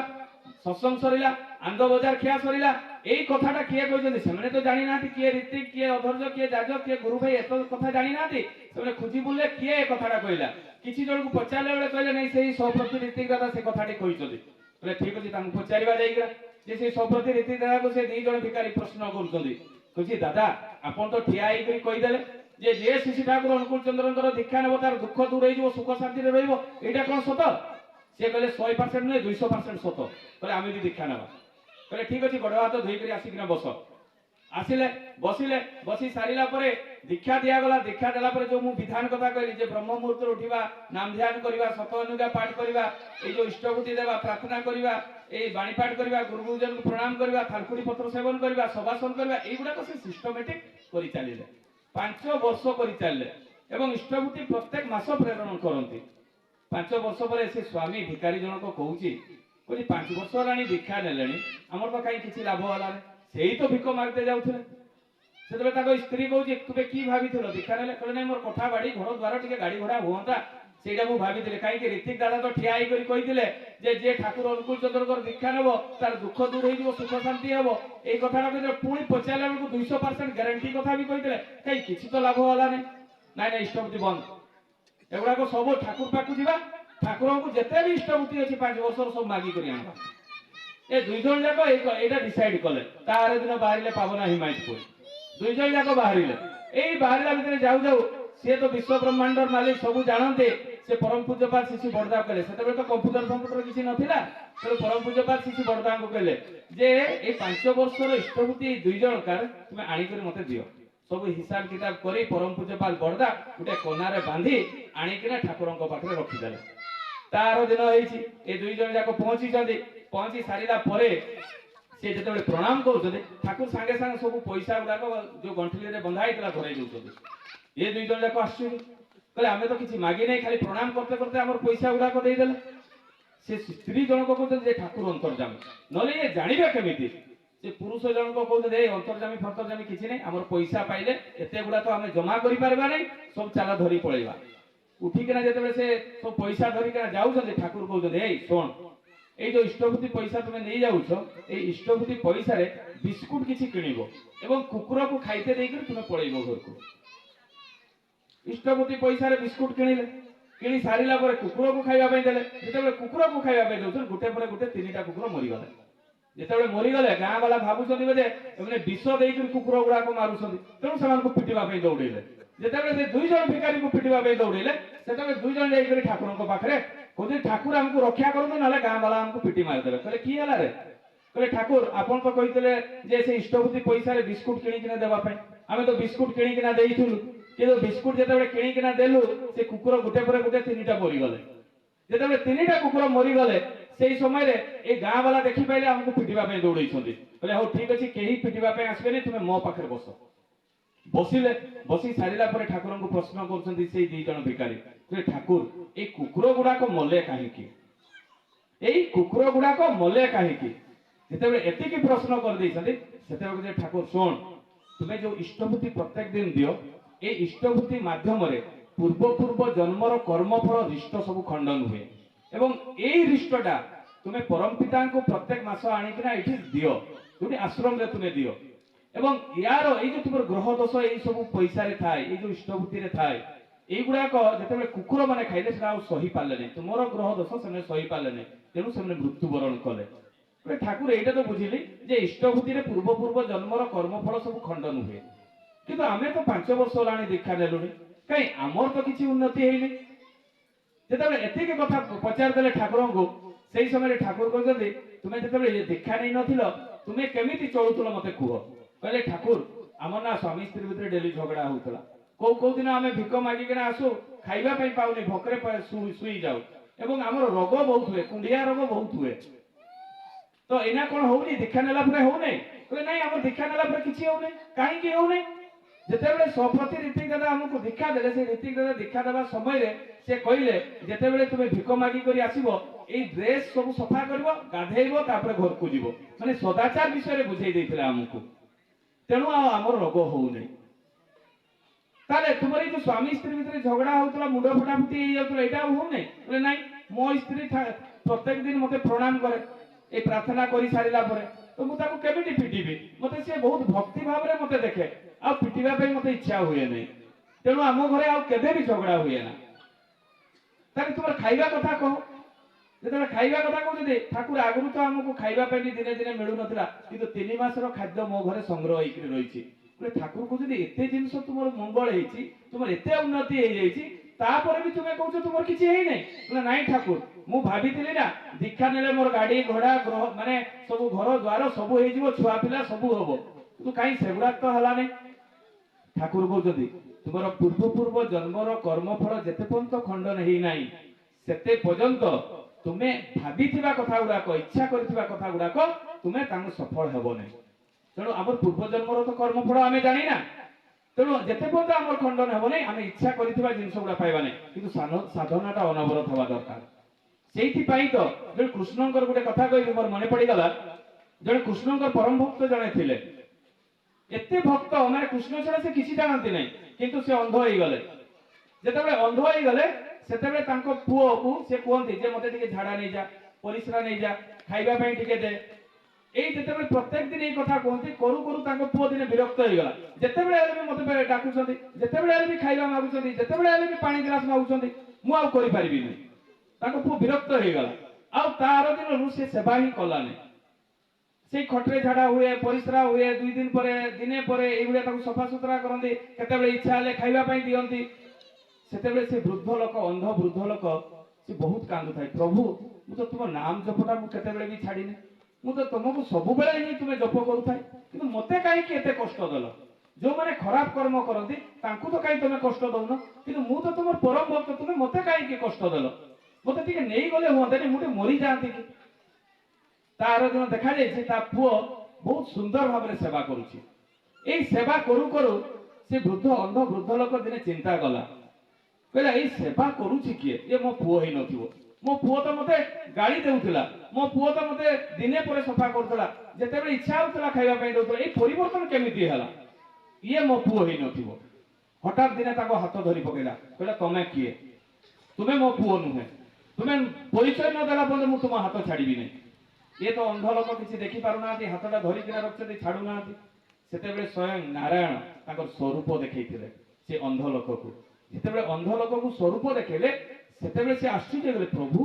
ସତ୍ସଙ୍ଗ ସରିଲା ଆନନ୍ଦ ବଜାର ଖିଆ ସରିଲା এই কথাটা কিଏ କହିଛନ୍ତି ସେମାନେ ତ ଜାଣିନାହାନ୍ତି କିଏ ରୀତିକ କିଏ ଅଧର୍ଯ୍ୟ କିଏ ଯାଜ କିଏ ଗୁରୁ ଭାଇ ଏତ କଥା ଜାଣିନାହାନ୍ତି ସେମାନେ ଖୋଜି ବୁଲିଲେ କିଏ ଏ କଥାଟା କହିଲା କିଛି ଜଣଙ୍କୁ ପଚାରିଲା ବେଳେ କହିଲେ ନାଇଁ ସେଇ ସହପ୍ରତି ରୀତିକ ଦାଦା ସେ କଥାଟି କହିଛନ୍ତି କହିଲେ ଠିକ ଅଛି ତାଙ୍କୁ ପଚାରିବା ଯାଇକିନା ଯେ ସେଇ ସହପ୍ରତି ରୀତିକ ଦାଦାକୁ ସେ ଦି ଜଣ ଭିକାରୀ ପ୍ରଶ୍ନ କରୁଛନ୍ତି କହୁଛି ଦାଦା ଆପଣ ତ ଠିଆ ହେଇକରି କହିଦେଲେ ଯେ ଯିଏ ଶ୍ରୀ ଠାକୁର ଅନୁକୂଳ ଚନ୍ଦ୍ରଙ୍କର ଦୀକ୍ଷା ନେବ ତାର ଦୁଃଖ ଦୂର ହେଇଯିବ ସୁଖ ଶାନ୍ତିରେ ରହିବ ଏଇଟା କଣ ସତ ସେ କହିଲେ 100% ନୁହେଁ 200% ସତ କହିଲେ ଆମେ ବି ଦୀକ୍ଷା ନେବା କହିଲେ ଠିକ ଅଛି ଗୋଡ଼ ହାତ ଧୋଇକରି ଆସିକିନା ବସ ଆସିଲେ ବସିଲେ ବସି ସାରିଲା ପରେ ଦୀକ୍ଷା ଦିଆଗଲା ଦୀକ୍ଷା ଦେଲା ପରେ ଯୋଉ ମୁଁ ବିଧାନ କଥା କହିଲି ଯେ ବ୍ରହ୍ମ ମୁହୂର୍ତ୍ତରୁ ଉଠିବା ନାମ ଧ୍ୟାନ କରିବା ସତ ଅନୁଜ୍ଞା ପାଠ କରିବା ଏଇ ଯୋଉ ଇଷ୍ଟଭୂତି ଦେବା ପ୍ରାର୍ଥନା କରିବା ଏଇ ବାଣୀ ପାଠ କରିବା ଗୁରୁ ଗୁରୁଜନଙ୍କୁ ପ୍ରଣାମ କରିବା ଥାଲକୁଡି ପତ୍ର ସେବନ କରିବା ସଭାସନ କରିବା ଏଇଗୁଡାକ ସେ ସିଷ୍ଟମେଟିକ କରି ଚାଲିଲେ 5 ବର୍ଷ କରି ଚାଲିଲେ ଏବଂ ଇଷ୍ଟଭୂତି ପ୍ରତ୍ୟେକ ମାସ ପ୍ରେରଣ କରନ୍ତି 5 ବର୍ଷ ପରେ ସେ ସ୍ୱାମୀ ଭିକାରୀ ଜଣକ କହୁଛି 5 ବର୍ଷ ହେଲାଣି ଦୀକ୍ଷା ନେଲେଣି ଆମର ତ କାହିଁ କିଛି ଲାଭ ହେଲାନି ସେଇ ତ ଭିକ ମାଗିତେ ଯାଉଥିଲେ ସେତେବେଳେ ତାଙ୍କ ସ୍ତ୍ରୀ କହୁଛି ତୁମେ କି ଭାବିଥିଲ ଦୀକ୍ଷା ନେଲେ କହିଲେ ନାଇଁ ମୋର କୋଠା ବାଡି ଘର ଦ୍ୱାର ଟିକେ ଗାଡି ଘୋଡା ହୁଅନ୍ତା ସେଇଟା ମୁଁ ଭାବିଥିଲି କାହିଁକି ରୀତିକ ଦାଦା ତ ଠିଆ ହେଇକରି କହିଥିଲେ ଯେ ଯିଏ ଠାକୁର ଅନୁକୂଳ ଚନ୍ଦ୍ରଙ୍କର ଦୀକ୍ଷା ନେବ ତାର ଦୁଃଖ ଦୂର ହେଇଯିବ ସୁଖ ଶାନ୍ତି ହେବ ଏଇ କଥାଟା କହିଥିଲେ ପୁଣି ପଚାରିଲା ବେଳକୁ 200% ଗ୍ୟାରେଣ୍ଟି କଥା ବି କହିଥିଲେ କାହିଁ କିଛି ତ ଲାଭ ହେଲାନି ନାଇଁ ନାଇଁ ଇଷ୍ଟଭୂତି ବନ୍ଦ ଏଗୁଡାକ ସବୁ ଠାକୁର ପାଖକୁ ଯିବା ଠାକୁରଙ୍କୁ ଯେତେ ବି ଇଷ୍ଟଭୂତି ଅଛି 5 ବର୍ଷର ସବୁ ମାଗି କରି ଆଣିବା ଏ ଦୁଇ ଜଣ ଯାକ ଏଇଟା ଡିସାଇଡ କଲେ ତାର ଦିନ ବାହାରିଲେ ପାବନା ହିମାୟତପୁର ଦୁଇ ଜଣ ଯାକ ବାହାରିଲେ ଏଇ ବାହାରିଲା ଭିତରେ ଯାଉ ଯାଉ ସିଏ ତ ବିଶ୍ୱ ବ୍ରହ୍ମାଣ୍ଡର ମାଲିକ ସବୁ ଜାଣନ୍ତି ସେ ପରମ ପୂଜ୍ୟପାଦ ଶିଶୁ ବଡଦା କହିଲେ ସେତେବେଳେ ତ କମ୍ପ୍ୟୁଟର କିଛି ନଥିଲା ତେଣୁ ପରମ ପୂଜ୍ୟପାଦ ଶିଶୁ ବଡଦାଙ୍କୁ କହିଲେ ଯେ ଏଇ 5 ବର୍ଷର ଇଷ୍ଟଭୂତି ଏଇ ଦୁଇ ଜଣକାର ତୁମେ ଆଣିକରି ମତେ ଦିଅ ସବୁ ହିସାବ କିତାବ କରି ପରମ ପୂଜ୍ୟପାଦ ବଡଦା ଗୋଟେ କୋନାରେ ବାନ୍ଧି ଆଣିକିନା ଠାକୁରଙ୍କ ପାଖରେ ରଖିଦେଲେ ତାର ଦିନ ହେଇଛି ଏ ଦୁଇ ଜଣ ଯାକ ପହଞ୍ଚିଛନ୍ତି ପହଞ୍ଚି ସାରିଲା ପରେ ସେ ଯେତେବେଳେ ପ୍ରଣାମ କରୁଛନ୍ତି ଠାକୁର ସାଙ୍ଗେ ସାଙ୍ଗେ ସବୁ ପଇସା ଗୁଡାକ ଯୋଉ ଗଣ୍ଠିଲିରେ ବନ୍ଧା ହେଇଥିଲା ଧରାଇ ଦଉଛନ୍ତି ଏ ଦୁଇ ଜଣ ଯାକ ଆସୁଛନ୍ତି କହିଲେ ଆମେ ତ କିଛି ମାଗି ନାହିଁ ଖାଲି ପ୍ରଣାମ କରତେ କରତେ ଆମର ପଇସା ଗୁଡାକ ଦେଇଦେଲେ ସେ ସ୍ତ୍ରୀ ଜଣକ କହୁଛନ୍ତି ଯେ ଠାକୁର ଅନ୍ତର୍ଯାମୀ ନହେଲେ ଇଏ ଜାଣିବେ କେମିତି ସେ ପୁରୁଷ ଜଣକ କହୁଛନ୍ତି ଏ ଅନ୍ତର୍ଯାମୀ ଫନ୍ତର୍ଯାମୀ କିଛି ନାହିଁ ଆମର ପଇସା ପାଇଲେ ଏତେ ଗୁଡା ତ ଆମେ ଜମା କରିପାରିବା ନାହିଁ ସବୁ ଚାଲ ଧରି ପଳେଇବା ଉଠିକିନା ଯେତେବେଳେ ସେ ସବୁ ପଇସା ଧରିକିନା ଯାଉଛନ୍ତି ଠାକୁର କହୁଛନ୍ତି ଏଇ ଶୁଣ এই যে ইষ্টভূতি পয়সা তুমি নিয়ে যাচ্ছ এই ইষ্টভূতি পয়সারে বিস্কুট কিছু কিনিব এবং কুকুরକୁ খাইতে ଦେଇକରି তুমি পড়াইব ঘরକୁ ইষ্টভূতি পয়সারে বিস্কুট কিনিলে কিনি সারিলা পরে কুকুরକୁ খাଇବା ପାଇଁ ଦେଲେ ଯେତେବେଳେ କୁକୁରକୁ ଖାଇବା ପାଇଁ ଦଉଛନ୍ତି ଗୋଟେ ପରେ ଗୋଟେ 3ଟା କୁକୁର ମରିଗଲେ ଯେତେବେଳେ ମରିଗଲେ ଗାଁ ବାଲା ଭାବୁଛନ୍ତି ଯେ ଏମାନେ ବିଷ ଦେଇକରି କୁକୁର ଗୁଡାକ ମାରୁଛନ୍ତି ତେଣୁ ସେମାନଙ୍କୁ ପିଟିବା ପାଇଁ ଦୌଡେଇଲେ ଯେତେବେଳେ ସେ ଦୁଇ ଜଣ ଭିକାରୀଙ୍କୁ ପିଟିବା ପାଇଁ ଦୌଡେଇଲେ ସେତେବେଳେ ଦୁଇ ଜଣ ଯାଇକରି ଠାକୁରଙ୍କ ପାଖରେ କହୁଛି ଠାକୁର ଆମକୁ ରକ୍ଷା କରନ୍ତୁ ନହେଲେ ଗାଁ ବାଲା ଆମକୁ ପିଟି ମାରିଦେବେ କହିଲେ କି ହେଲା ରେ କହିଲେ ଠାକୁର ଆପଣ ତ କହିଥିଲେ ଯେ ସେ ଇଷ୍ଟଭୂତି ପଇସାରେ ବିସ୍କୁଟ କିଣିକିନା ଦେବା ପାଇଁ ଆମେ ତ ବିସ୍କୁଟ କିଣିକିନା ଦେଇଥିଲୁ କିନ୍ତୁ ବିସ୍କୁଟ ଯେତେବେଳେ କିଣିକିନା ଦେଲୁ ସେ କୁକୁର ଗୋଟେ ପରେ ଗୋଟେ 3ଟା ମରିଗଲେ ଯେତେବେଳେ 3ଟା କୁକୁର ମରିଗଲେ ସେଇ ସମୟରେ এই ଗାଁ ବାଲା ଦେଖି ପାଇଲେ ଆମକୁ ପିଟିବା ପାଇଁ ଦୌଡେଇଛନ୍ତି କହିଲେ ହଉ ଠିକ ଅଛି କେହି ପିଟିବା ପାଇଁ ଆସିବେନି ତୁମେ ମୋ ପାଖରେ ବସ ବସିଲେ ବସି ସାରିଲା ପରେ ଠାକୁରଙ୍କୁ ପ୍ରଶ୍ନ କରୁଛନ୍ତି ସେଇ ଦି ଜଣ ଭିକାରୀ ଯେ ଠାକୁର এই କୁକୁର ଗୁଡାକ ମଲେ କାହିଁକି এই କୁକୁର ଗୁଡାକ ମଲେ କାହିଁକି ଯେତେବେଳେ ଏତିକି ପ୍ରଶ୍ନ କରିଦେଇଛନ୍ତି ସେତେବେଳେ ଯେ ଠାକୁର ଶୁଣ ତୁମେ ଯୋଉ ଇଷ୍ଟଭୂତି ପ୍ରତ୍ୟେକ ଦିନ ଦିଅ এই ইষ্টভূতি মাধ্যমে ପୂର୍ବ ଜନ୍ମର କର୍ମଫଳ ରିଷ୍ଟ ସବୁ ଖଣ୍ଡନ ହୁଏ ଏବଂ ଏଇ ରିଷ୍ଟଟା ତୁମେ ପରମ ପିତାଙ୍କୁ ପ୍ରତ୍ୟେକ ମାସ ଆଣିକିନା ଏଠି ଦିଅ, ଯୋଉଠି ଆଶ୍ରମରେ ତୁମେ ଦିଅ। ଏବଂ ୟାର ଏଇ ଯୋଉ ତୁମର ଗ୍ରହ ଦୋଷ ଏଇ ସବୁ ପଇସାରେ ଥାଏ, ଏଇ ଯୋଉ ଇଷ୍ଟଭୂତିରେ ଥାଏ, এইগুড়াক যেতবে কুকুর মানে খাইলে সেটা আর সহি পারলে না, তোমার গ্রহ দোষ সেমানে সহি পারলে না, তেণু সেমানে মৃত্যুবরণ কলে। ঠাকুর এইটা তো বুঝিলি যে ইষ্টভূতিরে পূর্ব জন্মর কর্মফল সব খণ্ডন হুয়ে, কিন্তু আমি তো 5 বর্ষ হলানি দীক্ষা নেলুনি, কাই আমার তো কিছু উন্নতি হয়নি। যেতবে এতিকি কথা পচারিদেলে ঠাকুরଙ୍କୁ, সেই সময় ঠাকুর কইছন্তি তুমি যেতবে দীক্ষা নেই নথিল তুমি কেমিতি চলুথিল মতে কুহ। কইলে ঠাকুর আমার না স্বামী স্ত্রী ভিতরে ডেলি ঝগড়া হউতলা, কোউ দিন আমি ভিক মাগিকিনা আসু খাইবা পাই পাউনি, ভোকরে শুই যাও এবং আমার রোগ বহুত হুয়ে, কুଣ୍ଡିଆ ରୋଗ ବହୁତ ହୁଏ। তো এনা কোন হউনি দীক্ষা নেলা পরে হউনি? কইলে নাই আমার দীক্ষা নেলা পরে কিছু হউনি। কাহিকি হউনি? যেতেবেলে সপ্রতি ঋতিক দাদা আমাকে দীক্ষা দেলে, সেই ঋতিক দাদা দীক্ষা দেবা সময়ে সে কইলে যেতেবেলে তুমি ভিক মাগি করি আসিব এই ড্রেস সব সফা করিব, গাধেইব, তারপরে ঘরকু যাব, মানে সদাচার বিষয়ে বুঝাই ଦେଇଥିଲେ ଆମକୁ। তেণু আমার রোগ হউনি। তাহলে তোমার এই যে স্বামী স্ত্রী ভিতরে ঝগড়া হউতলা, মুন্ড ফটাফুটি হই যাউতলা, এটা হউনি? বলে নাই, মো স্ত্রী প্রত্যেক দিন মতে প্রণাম করে এই প্রার্থনা করি সারিলা পরে, তো মু তাকে কেমিটি পিটিবি? মতে সে বহুত ভক্তি ভাবে মতে দেখে, আর পিটিবা পাই মতে ইচ্ছা হুয়ে নাই। তেণু আম ঘরে আর কেবে বি ঝগড়া হুয়ে না। তাহলে তোমার খাইবা কথা কহ। যেতবে খাইবা কথা কହୁଛନ୍ତି, ঠাকুর আগুরু তো আমাকে খাইবা পাই দিনে দিনে মিলু নথিলা, কিন্তু 3 মাসর খাদ্য মো ঘরে সংগ্রহ হইকি রইছি। ঠাকুর কହୁଛନ୍ତି এতে জিনিস তোমার মঙ্গল হয়েছি, তোমার এতে উন্নতি হয়ে যাইছি, তারপরে বি তুমি কହୁଛ তোমার কিছু হেই নাই? বলে নাই ঠাকুর, মু ভাবিଥିଲି না দীক্ষা নেলে মোর গাড়ি ঘোড়া গ্রহ মানে সবু ঘর দ্বার সবু হয়ে যাব, ছুয়া পিলা সবু হব, কিন্তু কাই সেগুড়া তো হলা নাই। ঠাকুর কହୁଛନ୍ତି তোমার পূর্ব জন্মর কর্মফল যেতে পর্যন্ত খণ্ডন হেই নাই, সেতে পর্যন্ত তুমি ভাবিଥିବା কথা গুড়াক, ইচ্ছা করিଥିବା কথা গুড়াক তুমি তাঙ্গ সফল হব নাই। তেণু আমার পূর্বজন্মর তো কর্মফল আমি জানি না, তেণু যেতে পর্যন্ত আমার খণ্ডন হব নাই, আমি ইচ্ছা করিଥିବା জিনিস গুড়া পাইবা নাই, কিন্তু সাধনাটা অনবরত হওয়া দরকার। সেইথিপাই তো যে কৃষ্ণঙ্কর গোটে কথা কইবি মোর মনে পড়িগলা, জনে কৃষ্ণঙ্কর পরম ভক্ত জনে ଥିଲେ, এতে ভক্ত মানে কৃষ্ণ ছাড়া সে কিছু জানতি নাই, কিন্তু সে অন্ধ হয়ে গলে। যেতবে অন্ধ হয়ে গলে সেতবে তাঙ্ক পুଅକୁ সে কুহନ୍ତି যে মতে টিকে ঝাড়া নেই যা, পরিস্রা নেই যা, খাইবা পাই টিকে দে। এই যেতবে প্রত্যেক দিন এই কথা কুহନ୍ତି, করু করু তাঙ্ক পুଅ দিনে বিরক্ত হয়ে গলা। যেতবে হেলে বি মতে ডাকুଛନ୍ତି, যেতবে হেলে বি খাইবা মাগুଛନ୍ତି, যেতবে হেলে বি পানি গ্লাস মাগুଛନ୍ତି, মু ଆଉ କରି ପାରିବିନି। তাঙ্ক পুଅ বিরক্ত হয়ে গলা, ଆଉ তার দিনରୁ সে সেবা ହିଁ কলানি। সেই খটরে ঝাড়া হুয়ে, পরিস্রা হুয়ে, 2 দিন পরে দিনে পরে এইগুলা তাকে সফা সুতরা করନ୍ତି, কেতবে ইচ্ছা হলে খাইবা পাই দিয়ନ୍ତି। সেতবে সে বৃদ্ধ লোক, অন্ধ বৃদ্ধ লোক সে বহুত কান্দু থাকে, প্রভু মু তো তোমার নাম জপটা মু কেতবে বি ছাড়িনি, মু তো তোমাকে সবুবেলে হি তুমি জপ করুথাই, কিন্তু মতে কাইকি এতে কষ্ট দেল? যে মানে খারাপ কর্ম করନ୍ତି তাঙ্কু তো কাই তুমি কষ্ট দউন, কিন্তু মু তো তোমার পরম ভক্ত, তুমি মতে কাইকি কষ্ট দেল? মতে টিকে নেই গলে হুঁতেনি, মু টিকে মরি যাআନ୍ତି কি। তার দিন দেখা যাইছে তা পুଅ বহুত সুন্দর ভাবে সেবা করুছি। এই সেবা করু করু সে বৃদ্ধ অন্ধ বৃদ্ধ লোক দিনে চিন্তা কলা, কইলা এই সেবা করুছি কিଏ? এ মো পুଅ হেই নথিব, মো পুଅ তো মতে গাড়ি দেউଥିଲା, মো পুଅ তো মতে দিনে পরে সফা করুଥିଲା, যেতেবে ইচ্ছা হউଥିଲା খাইবা পাই দউଥିଲା, এই পরিবর্তন কেমিতি হেলা? ইয়ে মো পুଅ হেই নথিব। হঠাৎ দিনে তাকে হাত ধরি পকেইলা, কইলা তমে কিଏ? তুমি মো পুଅ নুহে, তুমি পরিচয় ন দেলা পর্যন্ত মু তোমার হাত ছাড়িবি নাই। ये तो अंध लोक किसी देखी पारु ना, हाथटा धरिकिना रखते छाड़ू ना। सेतेबेले स्वयं नारायण ताकर स्वरूप देखैथिले से अंध लोक को। जेतेबेले अंध लोक को स्वरूप देखेले सेतेबेले से आश्चर्य गले, प्रभु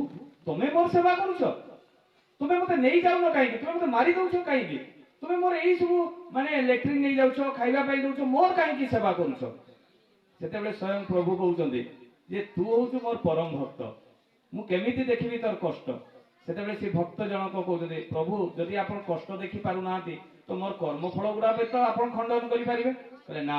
तमे मोर सेवा करूछ, तुमे मते नहीं जाउन काई, तुमे मते मारी दउछ काई, तुमे मोर एई सब माने लेट्रिन नहीं जाउछ, खाइबा पाई दउछ, मोर काई की सेवा करूछ? सेतेबेले स्वयं प्रभु कहउचंदी जे तू होउछ मोर परम भक्त, मु केमिति देखिबी तोर कष्ट। সেতবে সে ভক্ত জনক কହୁଛନ୍ତି, প্রভু যদি আপন কষ্ট দেখি পারু নাহাନ୍ତି তো মোর কর্মফল গুড়া তো আপন খণ্ডন করি পারিবে? কলে না,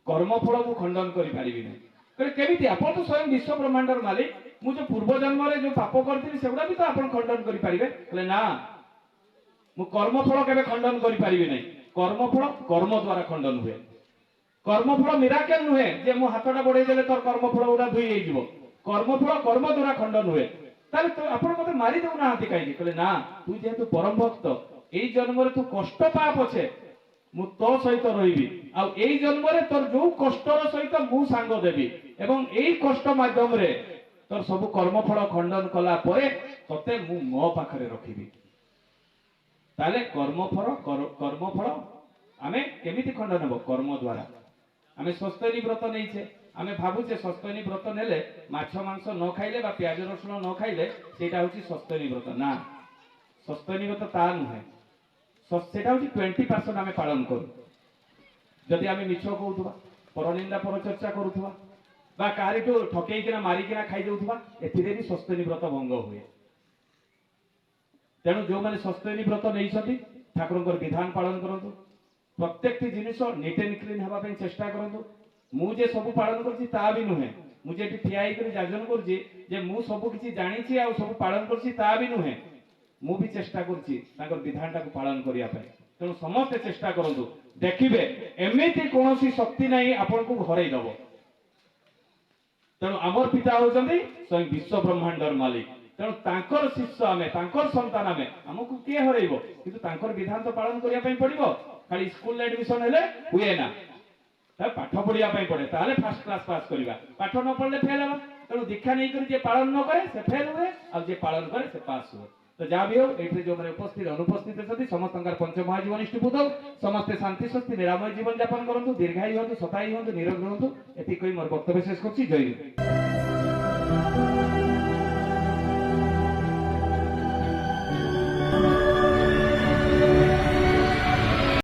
কর্মফল মু খণ্ডন করি পারিবি না। কলে কেমিতি? আপন তো স্বয়ং বিশ্ব ব্রহ্মাণ্ডর মালিক, মু যে পূর্ব জন্মরে যে পাপ করছিলি সেগুলা বি তো আপন খণ্ডন করি পারিবে? কলে না, মু কর্মফল কেবে খণ্ডন করি পারিবি নাই। কর্মফল কর্ম দ্বারা খণ্ডন হুয়ে। কর্মফল মিরাকেল নুহে যে মু হাতটা বড়াই দেলে তোর কর্মফল গুড়া ধুই হয়ে যাব। কর্মফল কর্ম দ্বারা খণ্ডন হুয়ে। তাহলে তো আপন মতে মারি দেউ না হাতি কাইকি? কলে না, তুই যেহেতু পরম ভক্ত, এই জন্মরে তু কষ্ট পা পছে, ମୁଁ ତୋ ସହିତ ରହିବି ଆଉ ଏଇ ଜନ୍ମରେ ତୋର ଯୋଉ କଷ୍ଟର ସହିତ ମୁଁ ସାଙ୍ଗ ଦେବି ଏବଂ ଏଇ କଷ୍ଟ ମାଧ୍ୟମରେ ତୋର ସବୁ କର୍ମଫଳ ଖଣ୍ଡନ କଲା ପରେ ତତେ ମୁଁ ମୋ ପାଖରେ ରଖିବି। ତାହେଲେ କର୍ମଫଳ ଆମେ କେମିତି ଖଣ୍ଡନ ହେବ? କର୍ମ ଦ୍ୱାରା। ଆମେ ସ୍ୱସ୍ତୟନୀ ବ୍ରତ ନେଇଛେ, ଆମେ ଭାବୁଛେ ସ୍ୱସ୍ତୟନୀ ବ୍ରତ ନେଲେ ମାଛ ମାଂସ ନ ଖାଇଲେ ବା ପିଆଜ ରସୁଣ ନ ଖାଇଲେ ସେଇଟା ହଉଛି ସ୍ୱସ୍ତୟନୀ ବ୍ରତ। ନା, ସ୍ୱସ୍ତୟନୀ ବ୍ରତ ତା ନୁହେଁ। সেটা হচ্ছে 20% আমি পালন কରୁ। যদি আমি মিছ কହୁଥିବା, পরনিন্দা পরচর্চা କରୁଥିବା বা কাহারিଠୁ ঠকেଇକିନା ମାରିକିନା ଖାଇ ଦେଉଥିବା, ଏଥିରେ ବି ସ୍ୱସ୍ତୟନୀ ବ୍ରତ ଭଙ୍ଗ ହୁଏ। ତେଣୁ ଯେଉଁମାନେ ସ୍ୱସ୍ତୟନୀ ବ୍ରତ ନେଇଛନ୍ତି ଠାକୁରଙ୍କର ବିଧାନ ପାଳନ କରନ୍ତୁ। ପ୍ରତ୍ୟେକଟି ଜିନିଷ ନିଟ୍ ଆଣ୍ଡ କ୍ଲିନ୍ ହେବା ପାଇଁ ଚେଷ୍ଟା କରନ୍ତୁ। ମୁଁ ଯେ ସବୁ ପାଳନ କରୁଛି ତା ବି ନୁହେଁ। ମୁଁ ଯେ ଏଠି ଠିଆ ହେଇକରି ଯାଜନ କରୁଛି ଯେ ମୁଁ ସବୁ କିଛି ଜାଣିଛି ଆଉ ସବୁ ପାଳନ କରୁଛି ତା ବି ନୁହେଁ। ମୁଁ ବି ଚେଷ୍ଟା କରୁଛି ତାଙ୍କର ବିଧାନଟାକୁ ପାଳନ କରିବା ପାଇଁ। ତେଣୁ ସମସ୍ତେ ଚେଷ୍ଟା କରନ୍ତୁ, ଦେଖିବେ ଏମିତି କୌଣସି ଶକ୍ତି ନାହିଁ ଆପଣଙ୍କୁ ହରେଇ ଦେବ। ତେଣୁ ଆମର ପିତା ହେଉଛନ୍ତି ସ୍ୱୟଂ ବିଶ୍ୱ ବ୍ରହ୍ମାଣ୍ଡର ମାଲିକ। ତେଣୁ ତାଙ୍କର ଶିଷ୍ୟ ଆମେ, ତାଙ୍କର ସନ୍ତାନ ଆମେ, ଆମକୁ କିଏ ହରେଇବ? କିନ୍ତୁ ତାଙ୍କର ବିଧାନ ତ ପାଳନ କରିବା ପାଇଁ ପଡିବ। ଖାଲି ସ୍କୁଲରେ ଆଡମିସନ ହେଲେ ହୁଏ ନା, ପାଠ ପଢିବା ପାଇଁ ପଡେ। ତାହେଲେ ଫାର୍ଷ୍ଟ କ୍ଲାସ ପାସ୍ କରିବା, ପାଠ ନ ପଢିଲେ ଫେଲ ହେବା। ତେଣୁ ଦୀକ୍ଷା ନେଇକରି ଯିଏ ପାଳନ ନ କରେ ସେ ଫେଲ ହୁଏ, ଆଉ ଯିଏ ପାଳନ କରେ ସେ ପାସ୍ ହୁଏ। তো যা भी হোক এইটি যে উপস্থিত অনুপস্থিত অনেক সমস্তঙ্কার পঞ্চমহাজীবন ইষ্টভূত সমস্তে শান্তি স্বস্তি নিরাময় জীবন যাপন করন্তু, দীর্ঘায়ু হন্তু, শতায়ু হন্তু, নিরোগ হন্তু। এটি কই মোর বক্তব্য শেষ করছি। জয় হিন্দ।